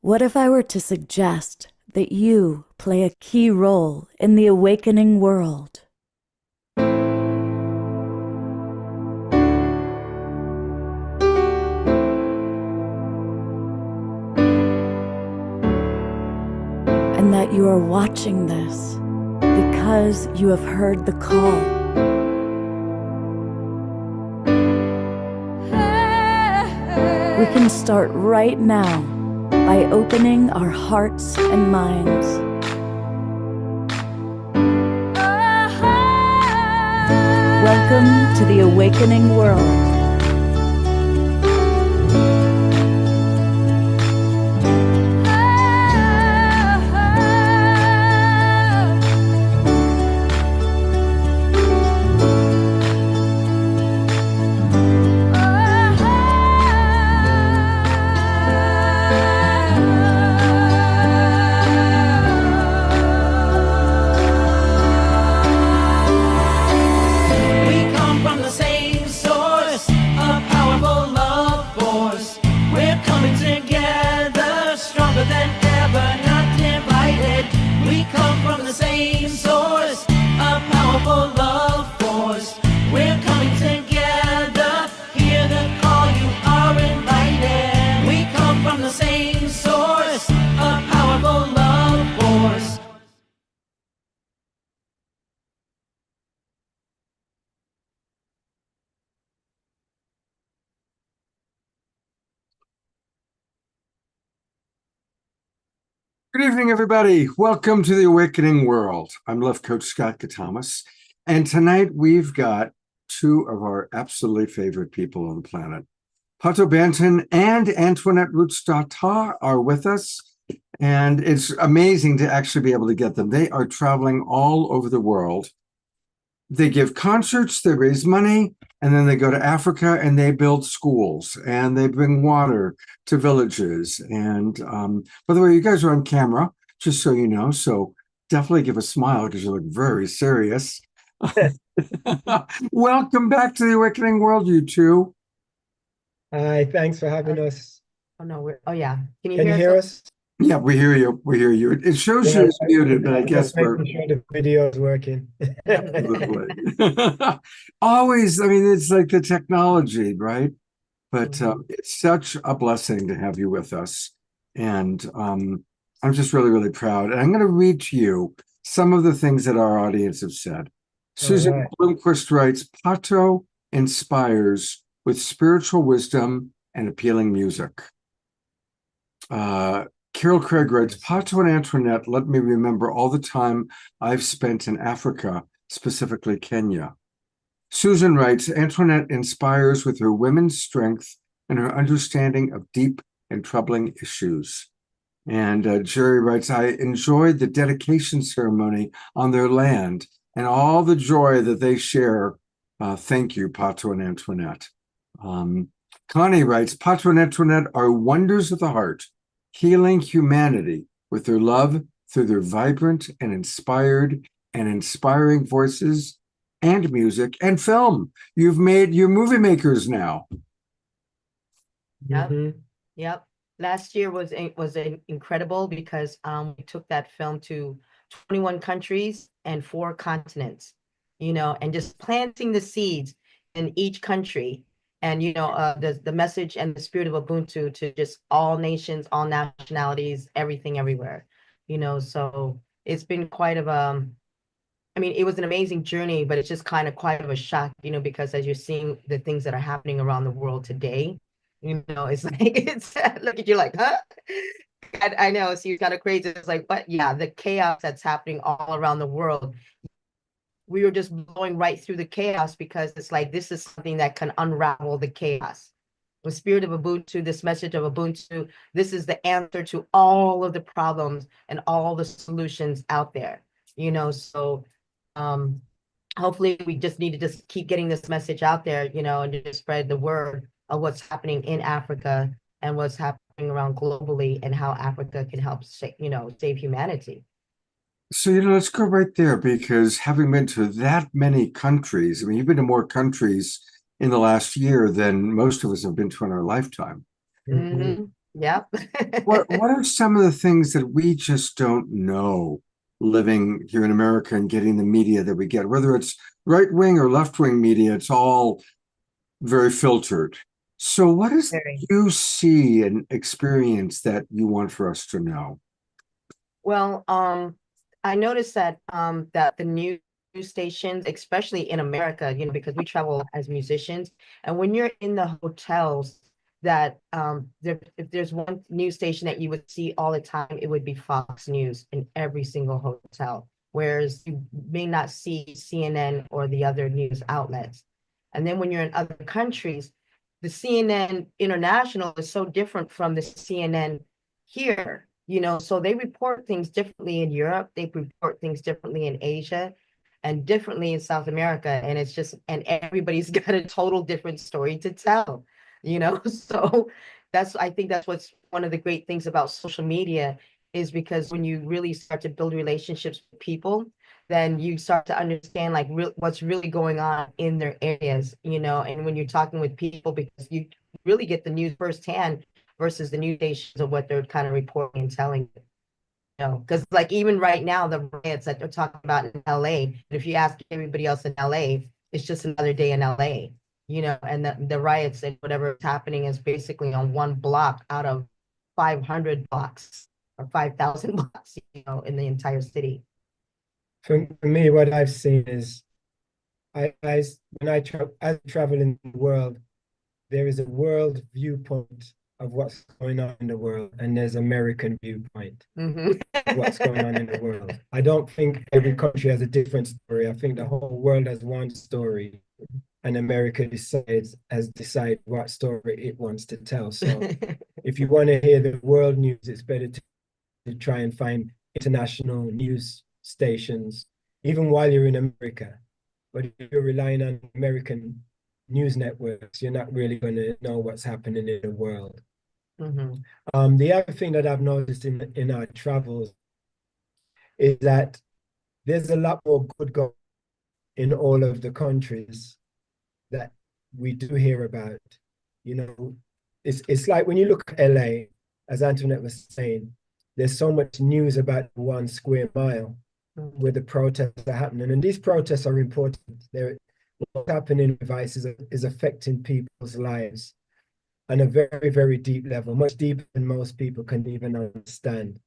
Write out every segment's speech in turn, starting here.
What if I were to suggest that you play a key role in the awakening world? And that you are watching this because you have heard the call. We can start right now by opening our hearts and minds. Welcome to the awakening world. Good evening, everybody. Welcome to the Awakening World. I'm Love Coach Scott Katamas, and tonight we've got two of our absolutely favorite people on the planet. PATO Banton and Antoinette Roots-Datta are with us, and it's amazing to actually be able to get them. They are traveling all over the world. They give concerts, they raise money, and then they go to Africa and they build schools and they bring water to villages. And by the way, you guys are on camera, just so you know, so definitely give a smile because you look very serious. Welcome back to the Awakening World, you two. Hi, thanks for having us. Oh no, yeah. Can you hear us? Yeah, we hear you. We hear you. It shows Yeah, you it's muted, but I guess just making sure the video is working. Always, I mean, it's like the technology, right? But it's such a blessing to have you with us. And I'm just really, really proud. And I'm going to read to you some of the things that our audience have said. Susan Bloomquist writes, PATO inspires with spiritual wisdom and appealing music. Carol Craig writes, PATO and Antoinette let me remember all the time I've spent in Africa, specifically Kenya. Susan writes, Antoinette inspires with her women's strength and her understanding of deep and troubling issues. And Jerry writes, I enjoyed the dedication ceremony on their land and all the joy that they share. Thank you, PATO and Antoinette. Connie writes, PATO and Antoinette are wonders of the heart, healing humanity with their love through their vibrant and inspired and inspiring voices and music and film. You're movie makers now. Yep. Yep. Last year was incredible because we took that film to 21 countries and 4 continents, and just planting the seeds in each country. And, the message and the spirit of Ubuntu to just all nations, all nationalities, everything, everywhere, so it's been quite of it was an amazing journey, but it's just kind of quite of a shock, because as you're seeing the things that are happening around the world today, it's like, look at you like, huh? I know, so you're kind of crazy. It's like, but yeah, the chaos that's happening all around the world, we were just blowing right through the chaos because it's like, this is something that can unravel the chaos. The spirit of Ubuntu, this message of Ubuntu, this is the answer to all of the problems and all the solutions out there, so hopefully we just need to just keep getting this message out there, and to just spread the word of what's happening in Africa and what's happening around globally and how Africa can help save humanity. So, let's go right there, because having been to that many countries, I mean, you've been to more countries in the last year than most of us have been to in our lifetime. Mm-hmm. Yep. What are some of the things that we just don't know living here in America and getting the media that we get, whether it's right wing or left wing media, it's all very filtered. So what is Very. you see and experience that you want for us to know? Well, I noticed that that the news stations, especially in America, you know, because we travel as musicians, and when you're in the hotels, that if there's one news station that you would see all the time, it would be Fox News in every single hotel, whereas you may not see CNN or the other news outlets. And then when you're in other countries, the CNN international is so different from the CNN here, you know, so they report things differently in Europe, they report things differently in Asia and differently in South America. And it's just, and everybody's got a total different story to tell, you know. So I think that's what's one of the great things about social media, is because when you really start to build relationships with people, then you start to understand like what's really going on in their areas, you know. And when you're talking with people, because you really get the news firsthand versus the news stations of what they're kind of reporting and telling you. You know, because like even right now, the riots that they're talking about in LA, if you ask everybody else in LA, it's just another day in LA, you know, and the riots and whatever is happening is basically on one block out of 500 blocks or 5,000 blocks, you know, in the entire city. For me, what I've seen is when I travel in the world, there is a world viewpoint of what's going on in the world, and there's American viewpoint Mhm. of what's going on in the world. I don't think every country has a different story. I think the whole world has one story, and America has decided what story it wants to tell. So if you want to hear the world news, it's better to try and find international news stations, even while you're in America. But if you're relying on American news networks, you're not really going to know what's happening in the world. Mhm. The other thing that I've noticed in our travels is that there's a lot more good going in all of the countries that we do hear about. You know, it's like when you look at LA, as Antoinette was saying, there's so much news about 1 square mile Mhm. where the protests are happening. And these protests are important. What's happening with ICE is affecting people's lives on a very, very deep level, much deeper than most people can even understand.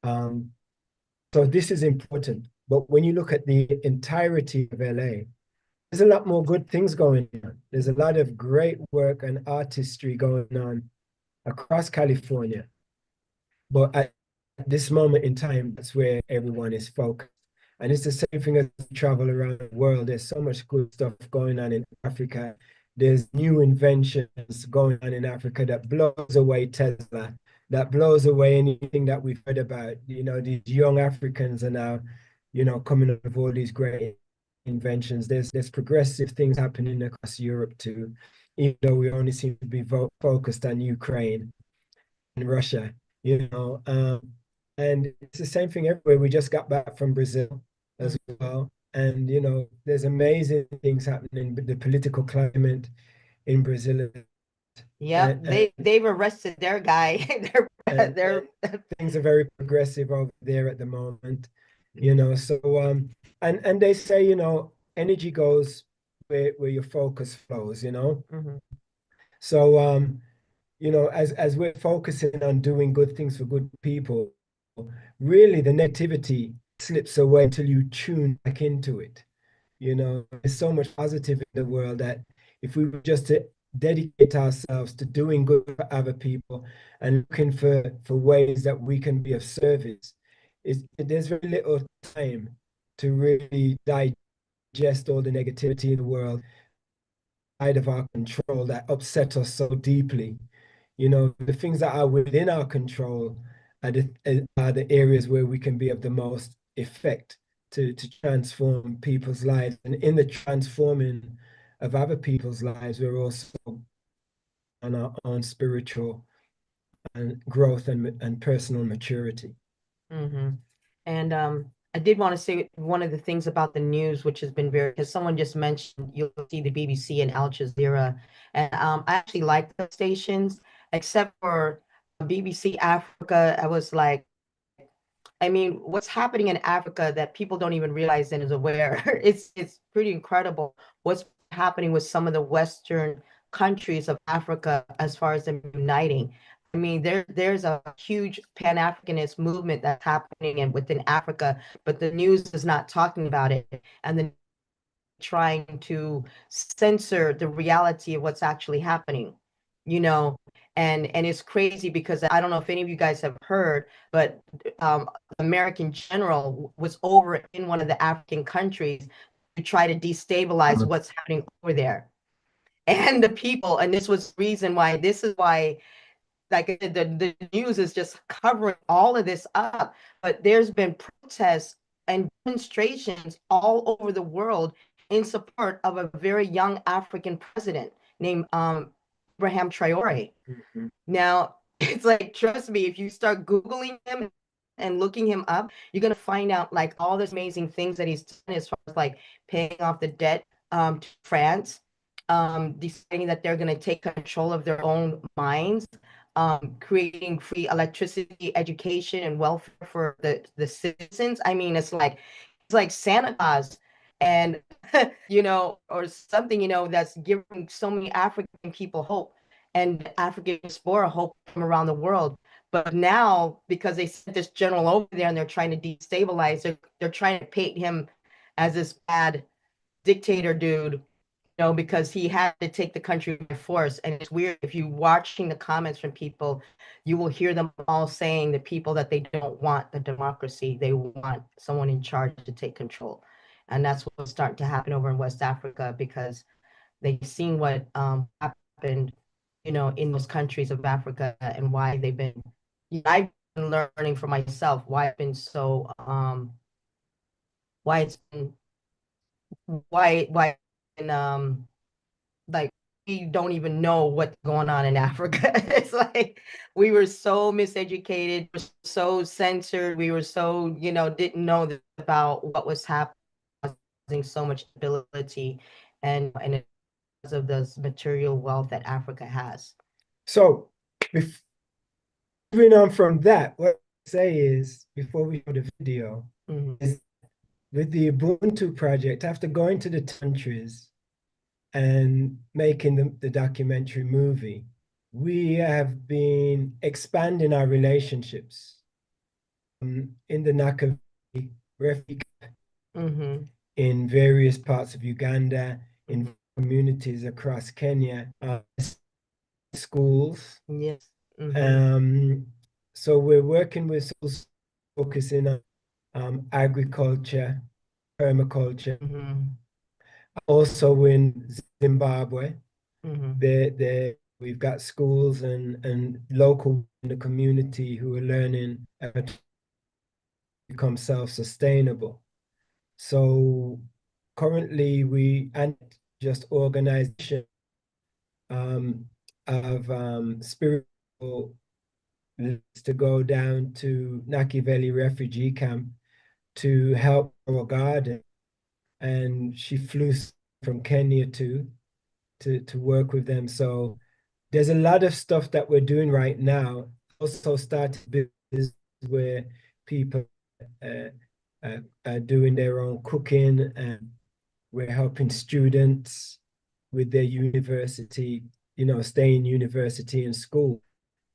Um, so this is important. But when you look at the entirety of LA, there's a lot more good things going on. There's a lot of great work and artistry going on across California. But at this moment in time, that's where everyone is focused. And it's the same thing as you travel around the world. There's so much good stuff going on in Africa. There's new inventions going on in Africa that blows away Tesla, that blows away anything that we've heard about. You know, these young Africans are now, you know, coming up with all these great inventions. There's progressive things happening across Europe too, even though we only seem to be focused on Ukraine and Russia, you know. And it's the same thing everywhere. We just got back from Brazil as well. And, you know, there's amazing things happening with the political climate in Brazil. Yep, And, they've arrested their guy. They're things are very progressive over there at the moment, you know. So, and they say, you know, energy goes where your focus flows, you know. Mhm. So, you know, as we're focusing on doing good things for good people, really the negativity slips away until you tune back into it. You know, there's so much positive in the world that if we were just to dedicate ourselves to doing good for other people and looking for ways that we can be of service, there's very little time to really digest all the negativity in the world out of our control that upset us so deeply. You know, the things that are within our control are the areas where we can be of the most effect to transform people's lives. And in the transforming of other people's lives, we're also on our own spiritual and growth and personal maturity. Mm-hmm. And I did want to say one of the things about the news, which has been very, because someone just mentioned you'll see the BBC and Al Jazeera, and I actually like those stations, except for BBC Africa, I was like, I mean, what's happening in Africa that people don't even realize and is aware. It's pretty incredible what's happening with some of the Western countries of Africa as far as them uniting. I mean, there's a huge Pan-Africanist movement that's happening within Africa, but the news is not talking about it. And then trying to censor the reality of what's actually happening, you know. And it's crazy because I don't know if any of you guys have heard, but American general was over in one of the African countries to try to destabilize what's happening over there. And the people, and this was the reason why, this is why, like I said, the news is just covering all of this up. But there's been protests and demonstrations all over the world in support of a very young African president named Abraham Traore. Now, it's like, trust me, if you start Googling him and looking him up, you're going to find out like all this amazing things that he's done as far as like paying off the debt to France, deciding that they're going to take control of their own mines, creating free electricity, education, and welfare for the citizens. I mean, it's like Santa Claus, and you know, or something, you know, that's giving so many African people hope and African diaspora hope from around the world. But now, because they sent this general over there and they're trying to destabilize, they're trying to paint him as this bad dictator dude, know, because he had to take the country by force. And it's weird, if you watching the comments from people, you will hear them all saying, the people, that they don't want the democracy, they want someone in charge to take control. And that's what's starting to happen over in West Africa, because they've seen what happened, you know, in those countries of Africa, and why they've been, I've been learning for myself why it's been so why it's been why and like, we don't even know what's going on in Africa. It's like we were so miseducated, so censored, we were so, you know, didn't know about what was happening, causing so much stability, and because of this material wealth that Africa has. So, moving on from that, what I say is, before we go to the video, is with the Ubuntu project, after going to the countries and making the documentary movie, we have been expanding our relationships in the Nakavali refugee in various parts of Uganda, in communities across Kenya, schools. Yes. So we're working with schools focusing on agriculture, permaculture. Also in Zimbabwe, we've got schools and local in the community who are learning how to become self-sustainable. So currently we just organization of spiritual to go down to Nakiveli refugee camp to help our garden. And she flew from Kenya to work with them. So there's a lot of stuff that we're doing right now. Also started business where people are doing their own cooking, and we're helping students with their university, you know, stay in university and school.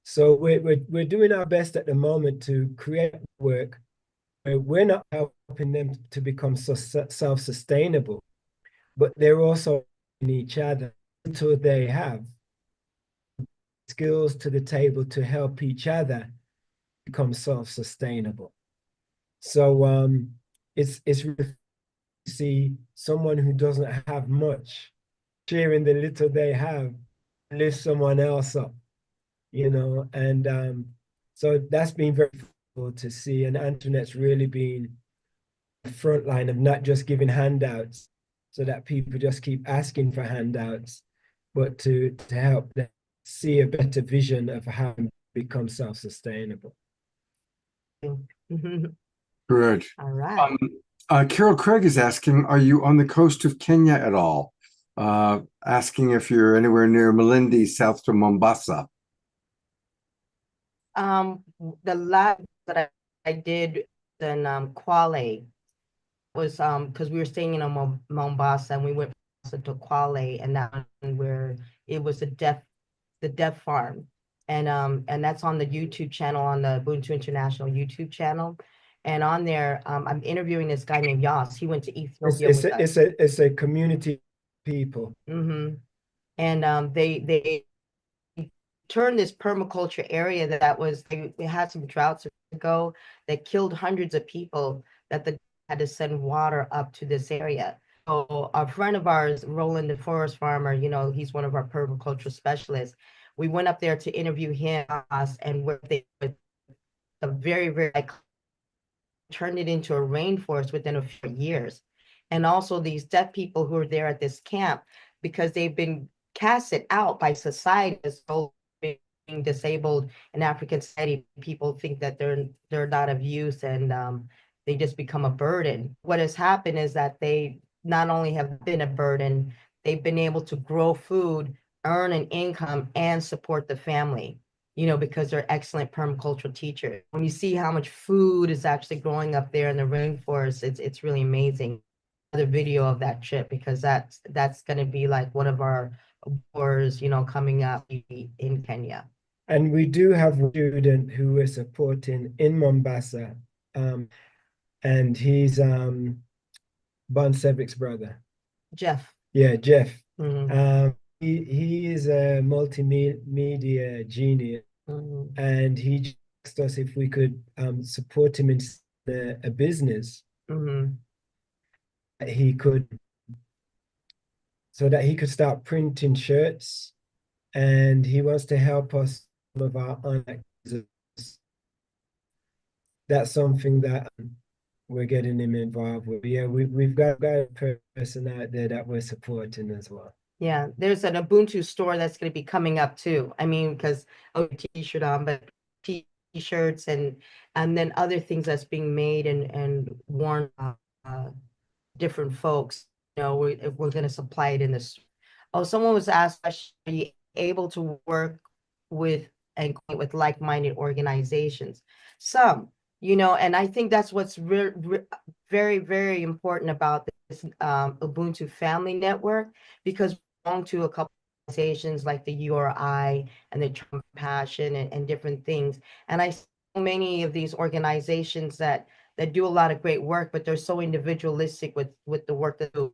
So we're doing our best at the moment to create work. We're not helping them to become self-sustainable, but they're also in each other until they have skills to the table to help each other become self-sustainable. So it's really to see someone who doesn't have much sharing the little they have, lift someone else up, you know, and so that's been very cool to see. And Antoinette's really been the front line of not just giving handouts so that people just keep asking for handouts, but to help them see a better vision of how to become self-sustainable. Good. All right. Carol Craig is asking, are you on the coast of Kenya at all? Asking if you're anywhere near Malindi, south to Mombasa. The lab that I did in Kwale was because we were staying in Mombasa, and we went to Kwale, and that where it was the deaf farm, and that's on the YouTube channel, on the Ubuntu International YouTube channel. And on there, I'm interviewing this guy named Yas. He went to Ethiopia with us. It's a community people. And they turned this permaculture area that was, they had some droughts ago that killed hundreds of people, that the had to send water up to this area. So a friend of ours, Roland, the forest farmer, you know, he's one of our permaculture specialists. We went up there to interview him, and where they with a very turned it into a rainforest within a few years. And also these deaf people who are there at this camp, because they've been casted out by society as being disabled in African society, people think that they're not of use, and they just become a burden. What has happened is that they not only have been a burden, they've been able to grow food, earn an income, and support the family, you know, because they're excellent permacultural teachers. When you see how much food is actually growing up there in the rainforest, it's really amazing. Another video of that trip, because that's going to be like one of our awards, you know, coming up in Kenya. And we do have a student who we're supporting in Mombasa, and he's Bon Sevic's brother. Jeff. Yeah, Jeff. He is a multimedia genius, and he asked us if we could support him in a business. He could, so that he could start printing shirts, and he wants to help us with our online. That's something that we're getting him involved with. Yeah, we've got a person out there that we're supporting as well. Yeah, there's an Ubuntu store that's going to be coming up too. I mean, because t-shirt on, but t-shirts and then other things that's being made and worn different folks. You know, we're going to supply it in this. Oh, someone was asked, are you able to work with and with like-minded organizations? Some, you know, and I think that's what's very important about this Ubuntu Family Network, because we belong to a couple of organizations like the URI and the Compassion and different things. And I see so many of these organizations that do a lot of great work, but they're so individualistic with the work they do,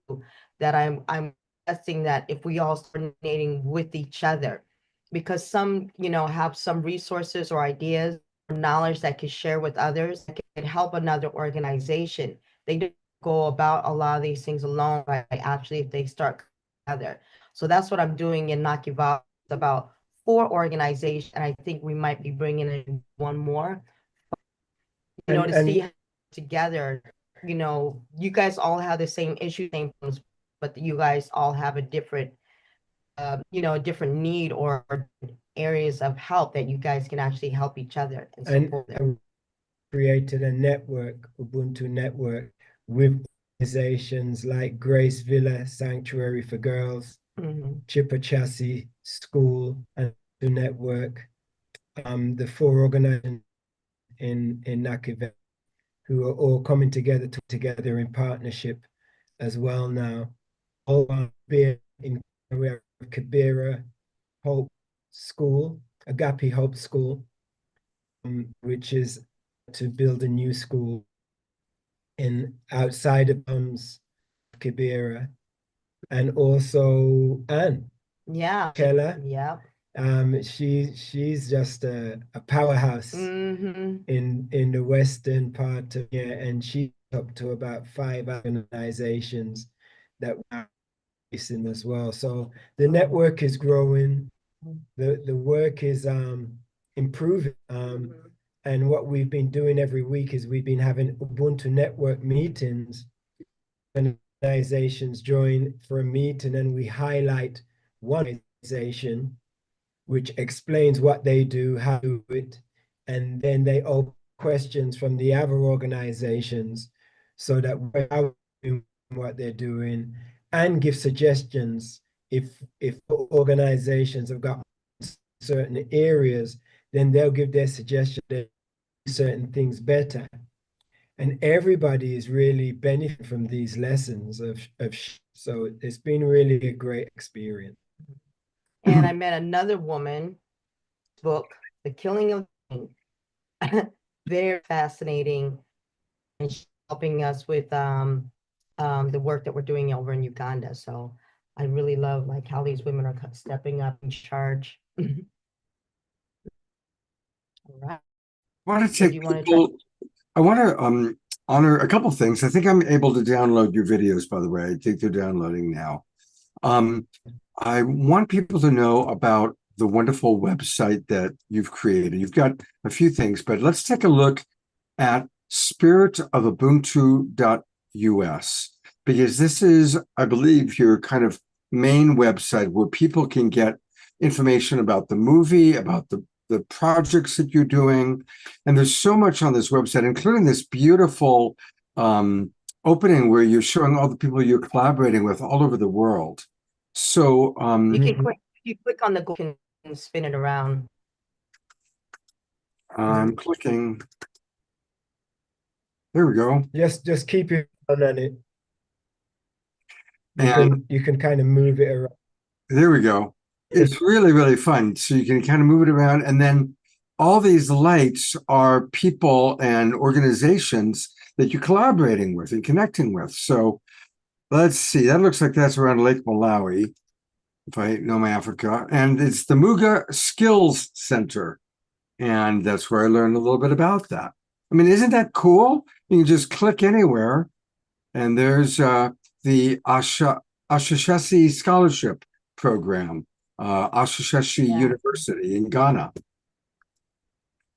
that I'm suggesting that if we all start coordinating with each other, because some, you know, have some resources or ideas or knowledge that could share with others, that could help another organization. They don't go about a lot of these things alone, right? Actually, if they start together. So that's what I'm doing in Nakiva, about 4 organizations, and I think we might be bringing in one more, you know, to see together, you know, you guys all have the same issues, same problems, but you guys all have a different, you know, a different need or areas of help that you guys can actually help each other and support them. Created a network, Ubuntu network, with organizations like Grace Villa Sanctuary for Girls, Chipachasi School, and the network, the 4 organizations in Nakive, who are all coming together in partnership as well now. All in Kibera Hope School, Agape Hope School, which is to build a new school outside of Kibera, and also Anne. Yeah. Keller. Yeah. She's just a powerhouse in the western part of, yeah, and she's up to about 5 organizations that we're facing as well. So the network is growing, the work is improving. And what we've been doing every week is we've been having Ubuntu network meetings, and organizations join for a meeting, and we highlight one organization which explains what they do, how to do it, and then they open questions from the other organizations so that we're doing what they're doing, and give suggestions if organizations have got certain areas then they'll give their suggestion that certain things better. And everybody is really benefiting from these lessons so it's been really a great experience. And I met another woman, book, The Killing of the King. Very fascinating, and she's helping us with the work that we're doing over in Uganda. So I really love like how these women are stepping up in charge. All right. I want to So do take you want to people, I want to honor a couple things. I think I'm able to download your videos, by the way. I think they're downloading now. I want people to know about the wonderful website that you've created. You've got a few things, but let's take a look at spiritofubuntu.us, because this is, I believe, your kind of main website where people can get information about the movie, about the projects that you're doing. And there's so much on this website, including this beautiful opening where you're showing all the people you're collaborating with all over the world. So you can click, if you click on the go, you can spin it around. I'm clicking. There we go. Just keep it on it. And You can kind of move it around. there we go. It's really, really fun. So you can kind of move it around. And then all these lights are people and organizations that you're collaborating with and connecting with. So let's see. That looks like that's around Lake Malawi, if I know my Africa. And it's the Muga Skills Center. And that's where I learned a little bit about that. I mean, isn't that cool? You can just click anywhere. And there's the Ashashesi Scholarship Program, Ashashesi University in Ghana.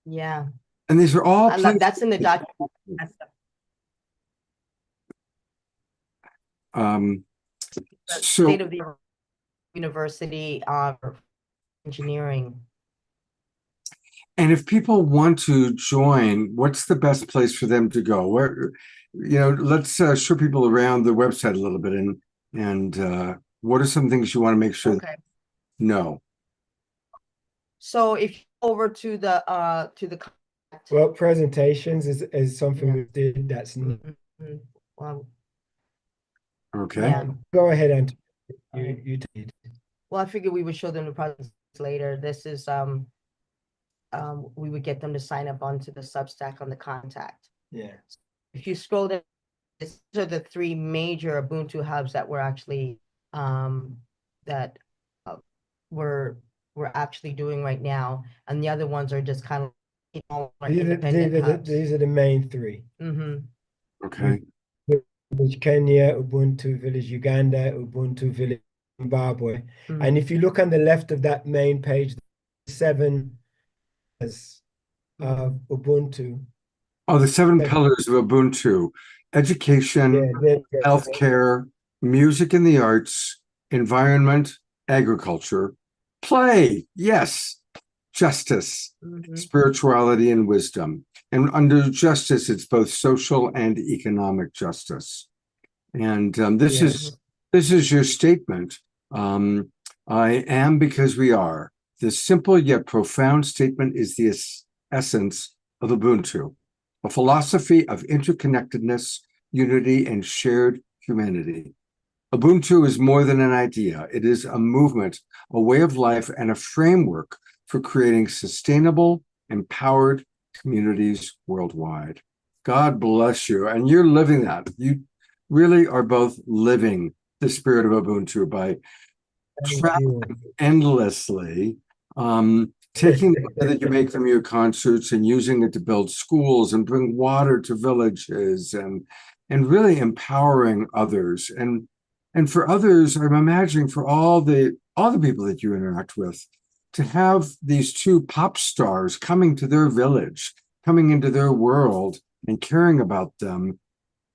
Yeah. And these are all that's in the document. So State of the University of Engineering. And if people want to join, what's the best place for them to go? Where, let's show people around the website a little bit, and what are some things you want to make sure Okay. know? So if you go over to the well, presentations is something we did that's well, Okay. yeah. Go ahead, and you did. Well, I figured we would show them the presents later. This is we would get them to sign up onto the Substack on the contact. Yeah. If you scroll down, these are the three major Ubuntu hubs that we're actually we're actually doing right now, and the other ones are just kind of independent hubs. These are the main three. Okay. Village Kenya, Ubuntu Village Uganda, Ubuntu Village Zimbabwe. And if you look on the left of that main page, 7 of Ubuntu. Oh, the 7 pillars of Ubuntu: education, healthcare, music and the arts, environment, agriculture, play, yes, justice, spirituality, and wisdom. And under justice, it's both social and economic justice. And this is your statement. I am because we are. This simple yet profound statement is the essence of Ubuntu, a philosophy of interconnectedness, unity, and shared humanity. Ubuntu is more than an idea. It is a movement, a way of life, and a framework for creating sustainable, empowered communities worldwide. God bless you. And you're living that. You really are both living the spirit of Ubuntu by traveling endlessly, taking the way that you make from your concerts and using it to build schools and bring water to villages and really empowering others. And for others, I'm imagining for all the people that you interact with, to have these 2 pop stars coming to their village, coming into their world and caring about them.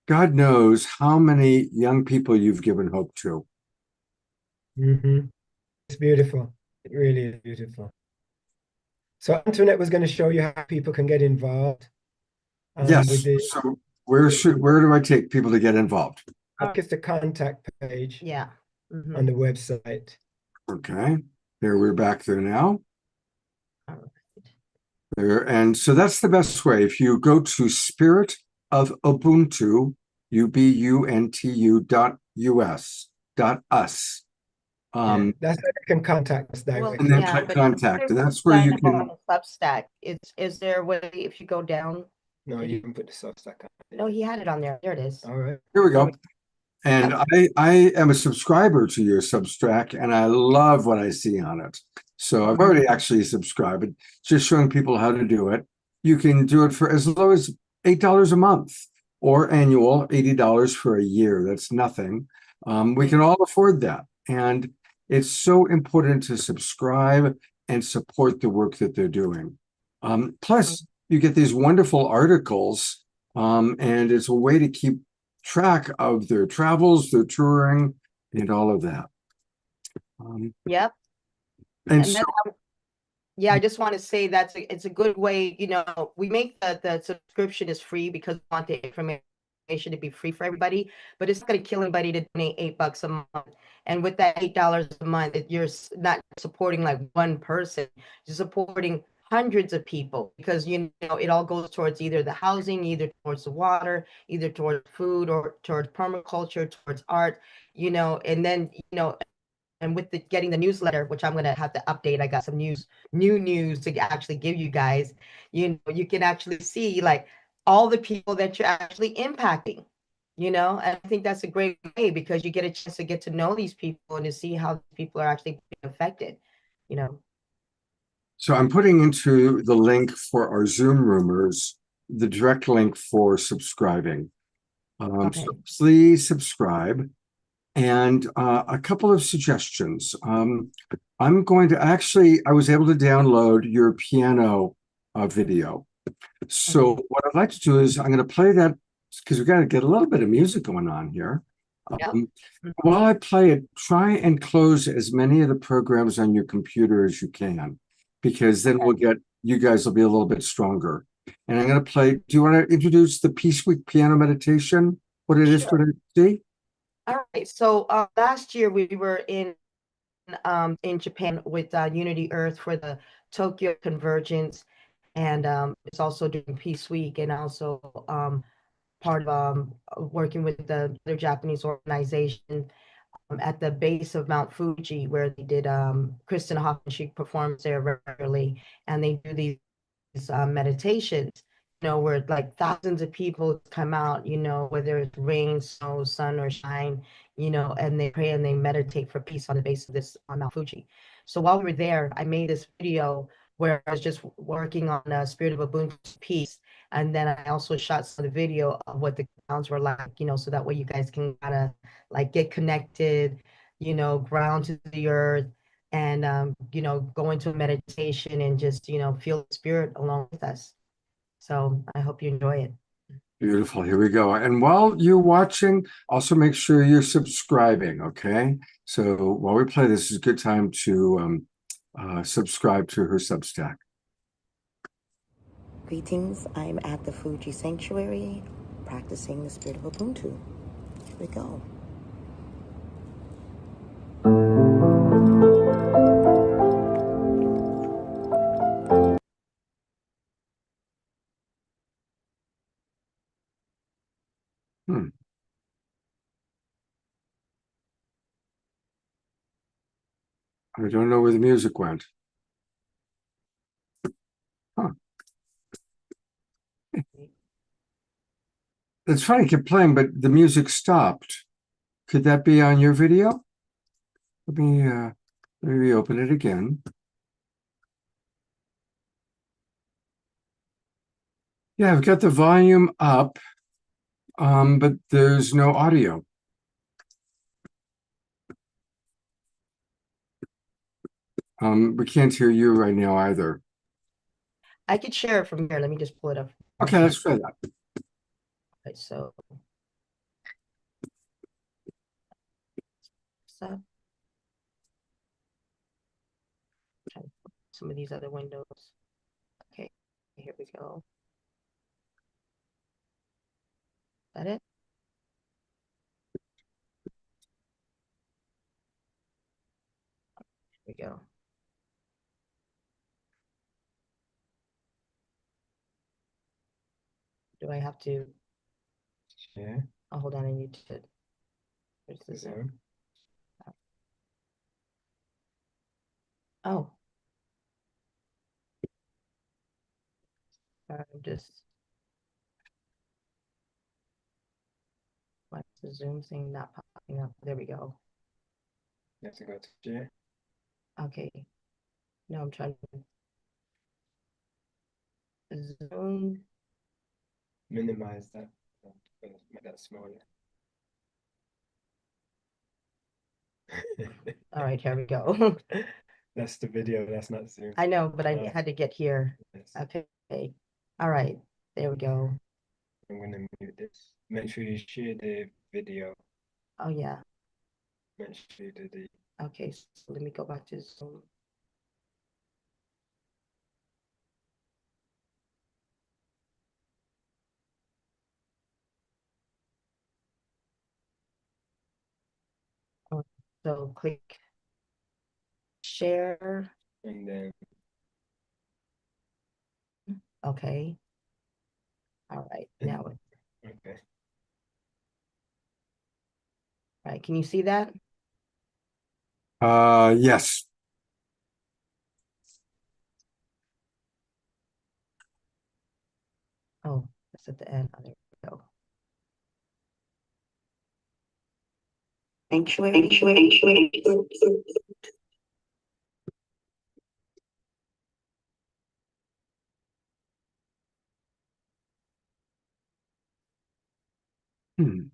God knows how many young people you've given hope to. It's beautiful. It really is beautiful. So Antoinette was going to show you how people can get involved. Yes. So where do I take people to get involved? It's the contact page. Yeah. On the website. Okay. There, we're back there now. All right. And so that's the best way. If you go to Spirit of Ubuntu, ubuntu.us, Yeah, that's how you can contact us Well, and directly. then yeah, click but contact, and there's that's a where you sign up can. on the Substack. Is there a way if you go down? No, you can put the Substack on. No, he had it on there. There it is. All right. Here we go. And I am a subscriber to your Substack, and I love what I see on it. So I've already actually subscribed, but just showing people how to do it. You can do it for as low as $8 a month or annual, $80 for a year. That's nothing. We can all afford that. And it's so important to subscribe and support the work that they're doing. Plus, you get these wonderful articles, and it's a way to keep track of their travels, their touring, and all of that. Yep. And And so, then yeah, I just want to say it's a good way, we make the subscription is free because we want the information to be free for everybody, but it's not going to kill anybody to donate $8 a month. And with that $8 a month, you're not supporting like one person, you're supporting hundreds of people because it all goes towards either the housing, either towards the water, either towards food or towards permaculture, towards art, and then and with getting the newsletter, which I'm gonna have to update, I got some new news to actually give you guys. You can actually see like all the people that you're actually impacting. And I think that's a great way because you get a chance to get to know these people and to see how people are actually being affected. You know. so I'm putting into the link for our Zoom roomers, the direct link for subscribing. Okay. So please subscribe. And a couple of suggestions. I'm going to I was able to download your piano video. So what I'd like to do is I'm going to play that because we've got to get a little bit of music going on here. Yep. While I play it, try and close as many of the programs on your computer as you can, because then you guys will be a little bit stronger. And I'm going to play. Do you want to introduce the Peace Week piano meditation? What it is for today? All right. So last year we were in Japan with Unity Earth for the Tokyo Convergence, and it's also during Peace Week, and also part of working with the other Japanese organization at the base of Mount Fuji, where they did Kristen Hoffman. She performs there regularly, and they do these meditations. Where like thousands of people come out, whether it's rain, snow, sun, or shine, and they pray and they meditate for peace on the base of this on Mount Fuji. So while we were there, I made this video where I was just working on the spirit of Ubuntu peace. And then I also shot some of the video of what the sounds were like, so that way you guys can kind of like get connected, ground to the earth and, go into a meditation and just, feel the spirit along with us. So I hope you enjoy it. Beautiful. Here we go. And while you're watching, also make sure you're subscribing. Okay. So while we play, this is a good time to subscribe to her Substack. Greetings. I'm at the Fuji Sanctuary practicing the spirit of Ubuntu. Here we go. I don't know where the music went. Huh. It's funny, it kept playing, but the music stopped. Could that be on your video? Let me reopen it again. Yeah, I've got the volume up, but there's no audio. We can't hear you right now either. I could share it from here. Let me just pull it up. Okay, let's try that. Okay, so some of these other windows. Okay, here we go. Is that it? Here we go. Do I have to? Yeah. Oh, hold on. I need to. Where's the Zoom? Zoom. Oh. I'm just. Why is the Zoom thing not popping up? There we go. You have to go to share. Okay. No, I'm trying to Zoom. Minimize that. Make that smaller. All right, here we go. That's the video. That's not Zoom. I know, but I Oh. had to get here. Yes. Okay. All right. There we go. I'm gonna mute this. Make sure you share the video. Oh, yeah. Make sure you do the. Okay, so let me go back to Zoom. So click share. And then Okay. All right. Now, all okay. right. Can you see that? Yes. Oh, it's at the end. Oh, there we go. Sanctuary. Hmm.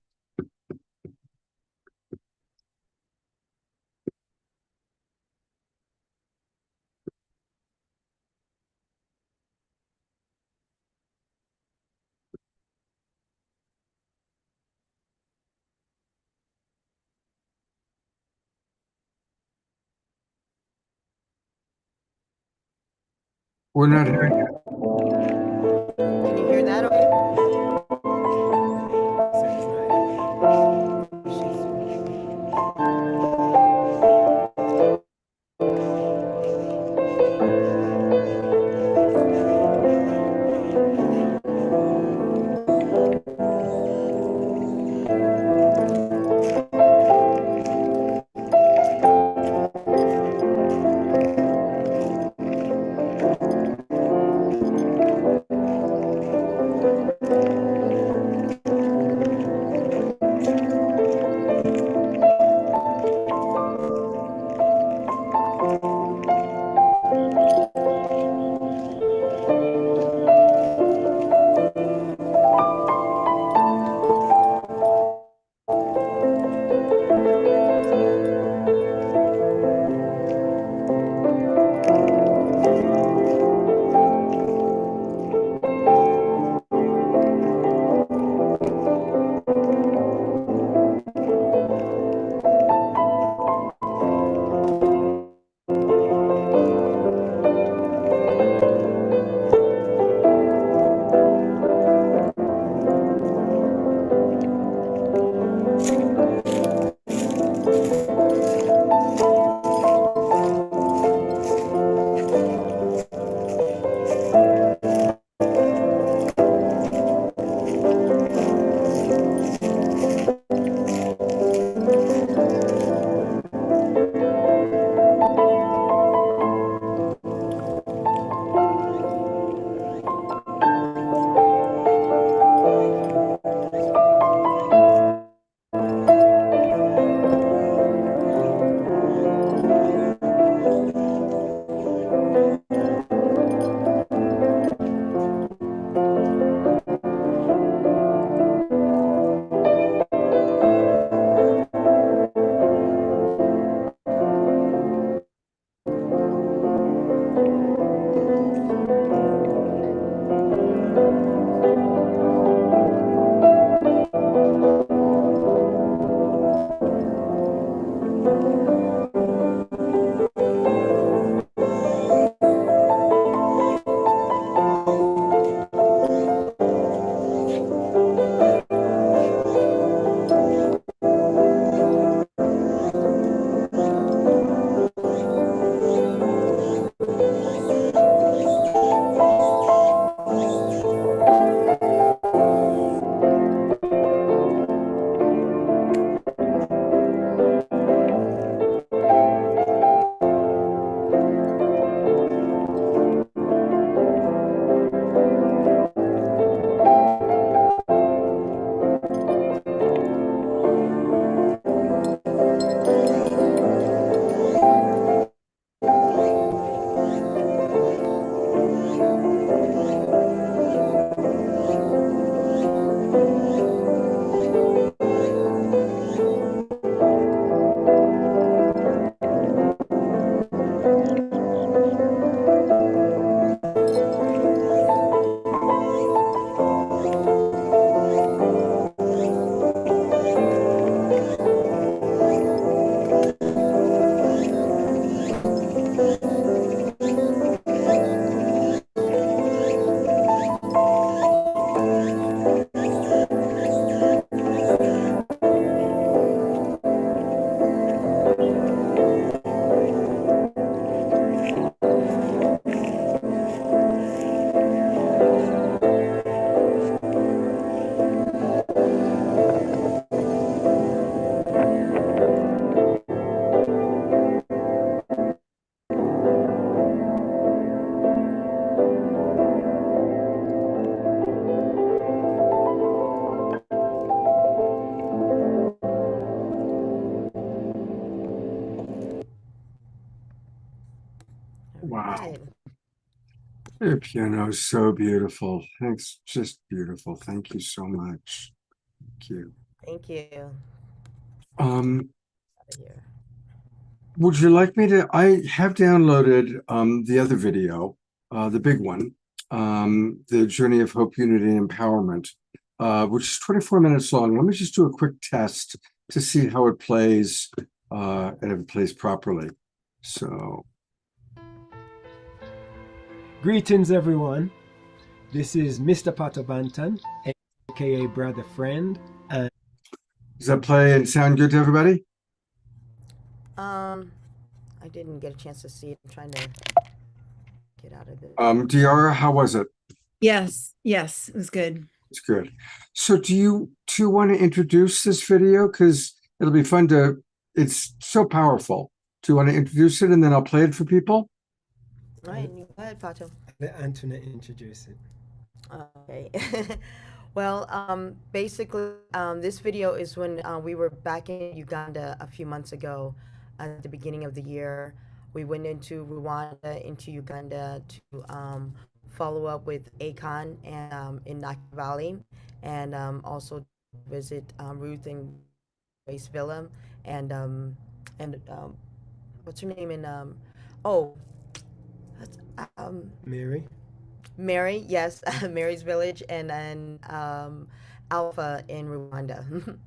We're not hearing it. Can you hear that? Okay. Wow. Good. Your piano is so beautiful. It's just beautiful. Thank you so much. Thank you. Thank you. Um, Out of here. would you like me to? I have downloaded the other video, the big one, the Journey of Hope, Unity, and Empowerment, which is 24 minutes long. Let me just do a quick test to see how it plays and if it plays properly. So, Greetings, everyone. This is Mr. Pato Banton, aka Brother Friend. And does that play and sound good to everybody? I didn't get a chance to see it. I'm trying to get out of it. Diara, how was it? Yes, it was good. It's good. So do you want to introduce this video? Because it'll be fun to, it's so powerful. Do you want to introduce it and then I'll play it for people? Right, go ahead, Pato. let Antoinette introduce it. Okay. Well, basically, this video is when we were back in Uganda a few months ago at the beginning of the year. We went into Rwanda, into Uganda to follow up with Akon and in Naki Valley, and also visit Ruth and Grace Villa and what's her name in Mary? Mary, yes, Mary's village, and then Alpha in Rwanda.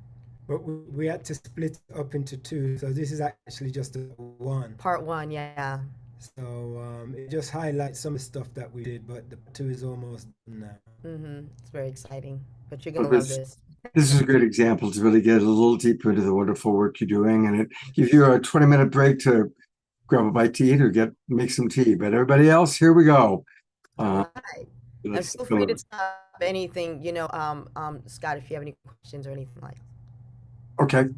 But we had to split it up into two, so this is actually just a one. Part one, yeah. So it just highlights some of the stuff that we did, but the two is almost done now. It's very exciting, but you're gonna Well, love this. This is a good example to really get a little deeper into the wonderful work you're doing, and it gives you a 20-minute break to grab a bite to eat or make some tea. But everybody else, here we go. Right. And Let's feel free go. to stop anything, Scott, if you have any questions or anything like that. Okay.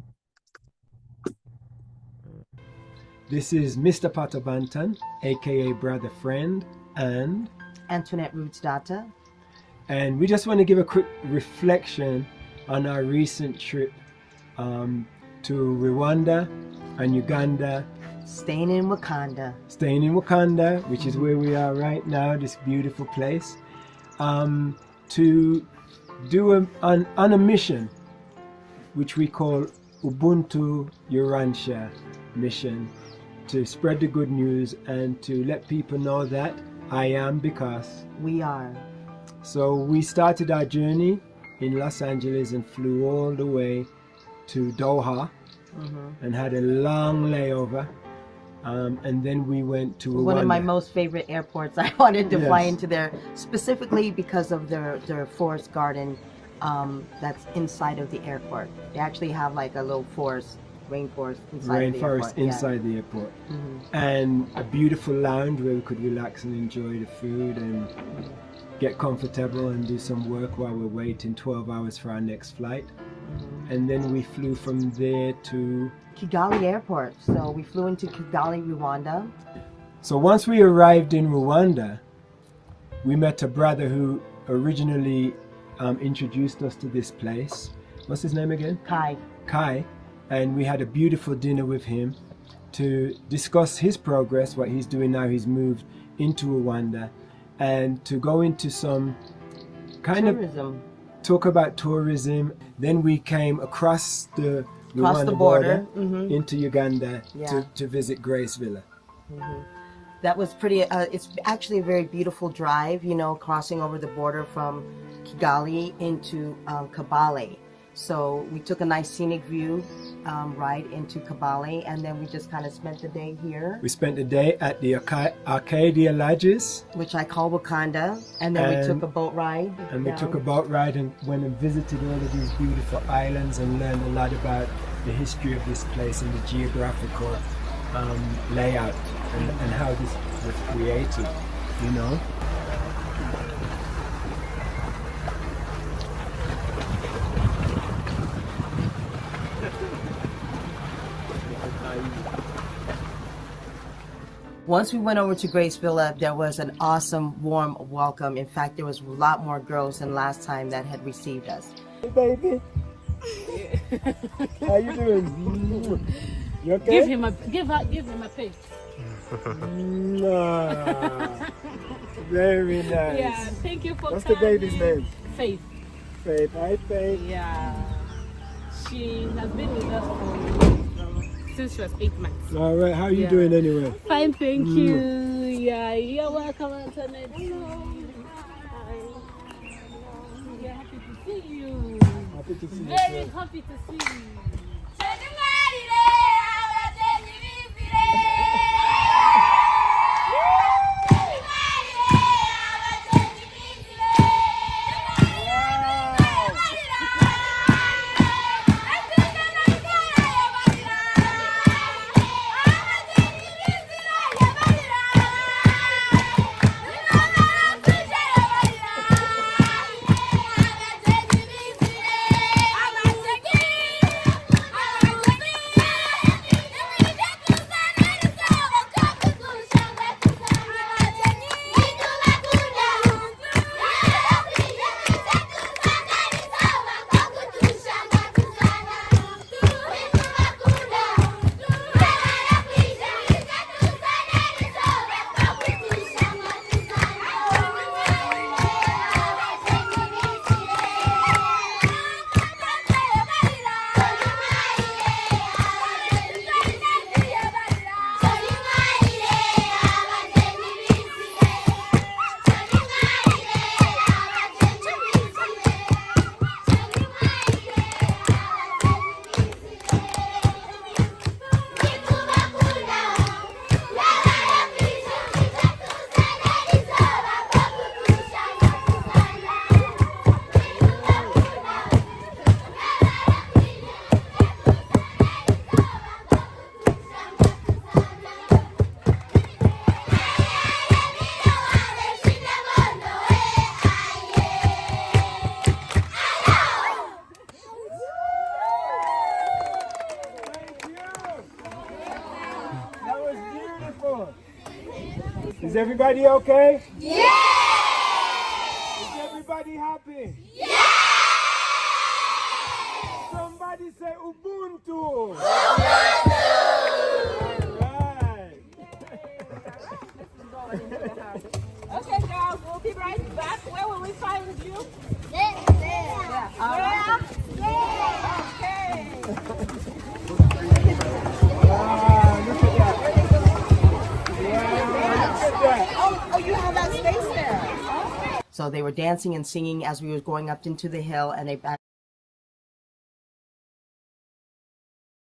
This is Mr. Pato Banton, aka Brother Friend, and Antoinette Roots Data. we just want to give a quick reflection on our recent trip to Rwanda and Uganda. Staying in Wakanda. Staying in Wakanda, which is where we are right now, this beautiful place, to do on a mission, which we call Ubuntu Uransha mission, to spread the good news and to let people know that I am because We are. So we started our journey in Los Angeles and flew all the way to Doha and had a long layover. And then we went to Rwanda. One of my most favorite airports. I wanted to fly Yes. into there specifically because of their forest garden that's inside of the airport. They actually have like a little rainforest inside of the airport. Rainforest inside the airport. And a beautiful lounge where we could relax and enjoy the food and get comfortable and do some work while we're waiting 12 hours for our next flight. And then we flew from there to Kigali Airport. So we flew into Kigali, Rwanda. So once we arrived in Rwanda, we met a brother who originally introduced us to this place. What's his name again? Kai. And we had a beautiful dinner with him to discuss his progress, what he's doing now. He's moved into Rwanda, and to go into some kind Tourism. of talk about tourism. Then we came across the Across the Rwanda border. into Uganda Yeah. to visit Grace Villa. That was pretty, it's actually a very beautiful drive, crossing over the border from Kigali into Kabale. So we took a nice scenic view ride into Kabale, and then we just kind of spent the day here, We spent the day at the Arcadia Lodges, which I call Wakanda, and then we And- took a boat ride. and we down. took a boat ride and went and visited all of these beautiful islands and learned a lot about the history of this place and the geographical layout and how this was created, Once we went over to Grace Villa, there was an awesome, warm welcome. In fact, there was a lot more girls than last time that had received us. Hey, baby. How you doing? You okay? Give him a pig. Mwah. Very nice. Yeah, thank you for What's the baby's name? Faith. Faith. Hi, Faith. Yeah. She has been with us since she was 8 months. All right. How are you Yeah. doing anyway? Fine, thank you. Yeah, you're welcome, Antoinette. Hello. Hi. We're happy to see you. Happy to see you. Very too. happy to see you. That was beautiful. Is everybody okay? Yeah! Is everybody happy? Yeah! Somebody say Ubuntu. Ubuntu! All right. Okay, girls, we'll be right back. Where will we find you? There. Yeah. Where? Okay. Look at that. Oh, you have that space there. So they were dancing and singing as we were going up into the hill, and they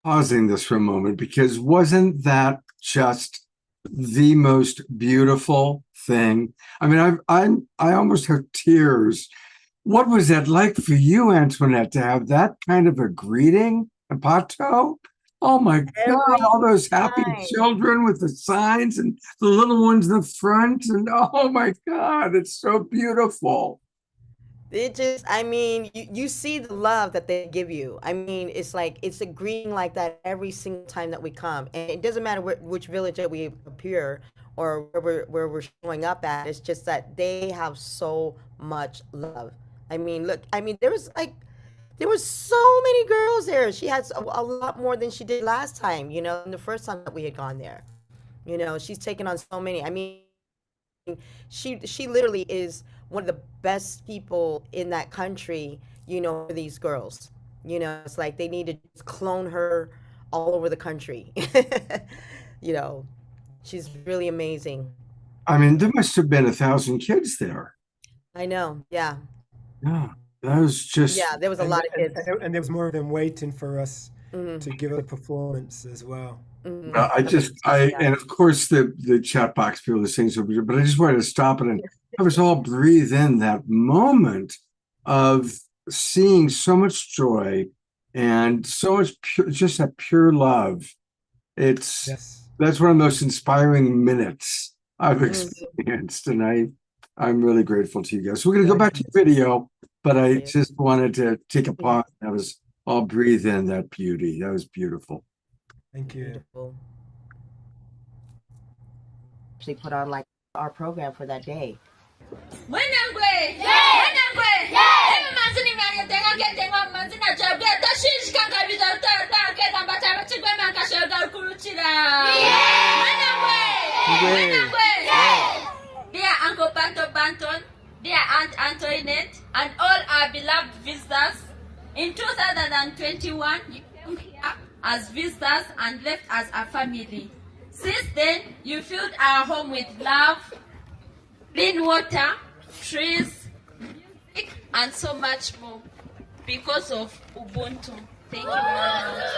Pausing this for a moment, because wasn't that just the most beautiful thing? I mean, I almost have tears. What was that like for you, Antoinette, to have that kind of a greeting at PATO? Oh my God, all those happy children with the signs and the little ones in the front. And oh my God, it's so beautiful. It just, I mean, you see the love that they give you. I mean, it's like, it's a greeting like that every single time that we come. And it doesn't matter which village that we appear or where we're showing up at. It's just that they have so much love. I mean, look, I mean, there was so many girls there. She has a lot more than she did last time, you know, the first time that we had gone there. You know, she's taken on so many. I mean, she literally is one of the best people in that country, you know, for these girls. You know, it's like they need to clone her all over the country. You know, she's really amazing. I mean, there must have been 1,000 kids there. I know. Yeah. Yeah, that was just. Yeah, there was a lot of kids. And there was more of them waiting for us Mhm. to give a performance as well. Mhm. And of course the chat box people are saying so, but I just wanted to stop it and have us all breathe in that moment of seeing so much joy and so much just that pure love. That's one of the most inspiring minutes I've experienced, and I'm really grateful to you guys. So we're gonna go back to the video, but I just wanted to take a pause. That was all breathe in that beauty. That was beautiful. Thank you. Beautiful. Actually put on like our program for that day. Yeah! Dear Uncle Banton Banton, dear Aunt Antoinette, and all our beloved visitors, in 2021, you came here as visitors and left as a family. Since then, you filled our home with love, clean water, trees, music, and so much more because of Ubuntu. Thank you very much.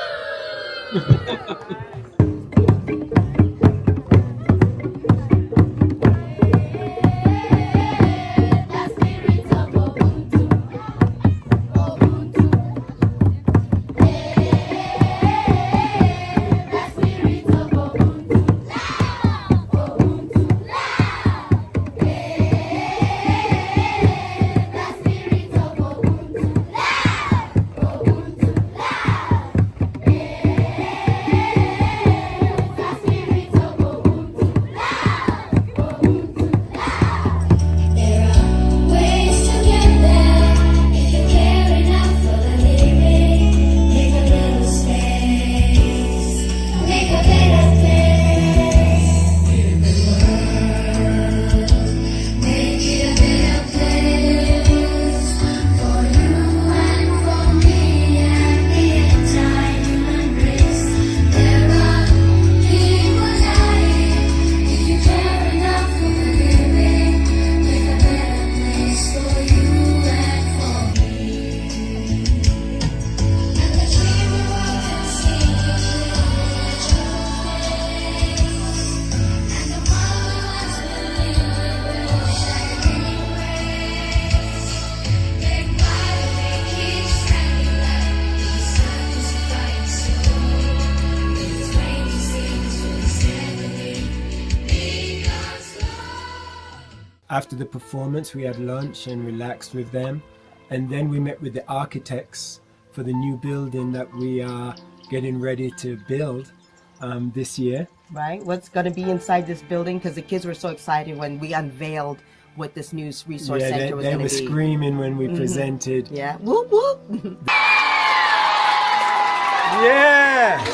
After the performance, we had lunch and relaxed with them. And then we met with the architects for the new building that we are getting ready to build this year. Right? What's going to be inside this building? Because the kids were so excited when we unveiled what this new resource center was they going were to be. screaming when we presented. Yeah. Whoop, whoop. Yeah!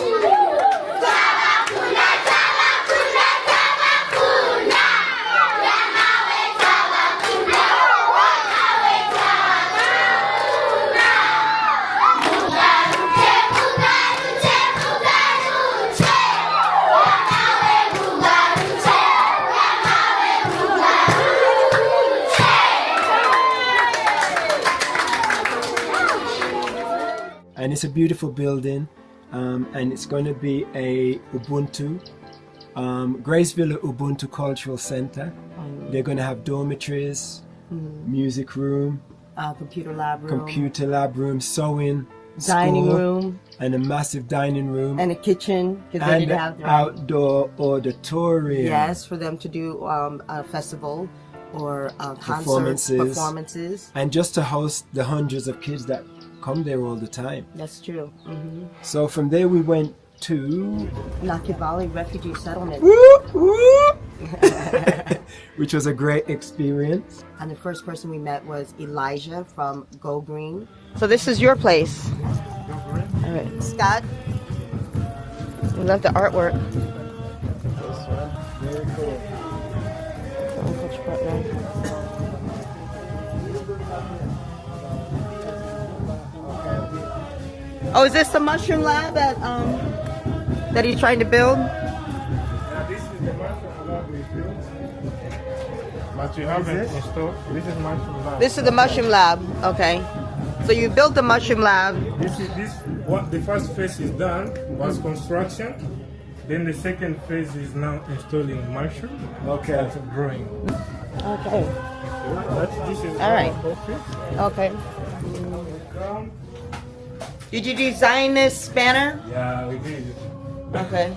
And it's a beautiful building, and it's going to be a Ubuntu, Graceville Ubuntu Cultural Center. They're going to have dormitories, music room, Computer lab room, sewing, dining school, room, and a massive dining room, and a kitchen. Because they and didn't an have their outdoor auditorium. Yes, for them to do a festival or concerts, performances. And just to host the hundreds of kids that come there all the time. That's true. So from there we went to Naki Valley Refugee Settlement. which was a great experience. And the first person we met was Elijah from Go Green. So this is your place. All right, Scott. We love the artwork. Very cool. Oh, is this the mushroom lab that he's trying to build? Yeah, this is the mushroom lab we built. But you haven't installed. This is mushroom lab. This is the mushroom lab. Okay. So you built the mushroom lab. What the first phase is done was construction. Then the second phase is now installing mushroom. Okay. That's growing. Okay. This is All right. office. Okay. Did you design this spanner? Yeah, we did. Okay.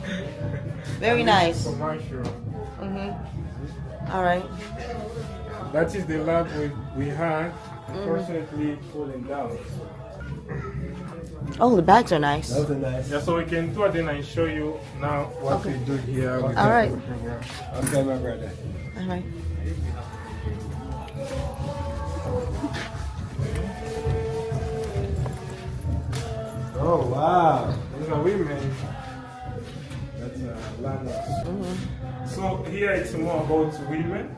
Very nice. For mushroom. All right. That is the lab we had. Fortunately, falling down. Oh, the bags are nice. Those are nice. Yeah, so we can tour then and show you now what we do here. With All right. the program. Okay, my brother. All right. Oh, wow. These are women. That's learners. So here it's more about women.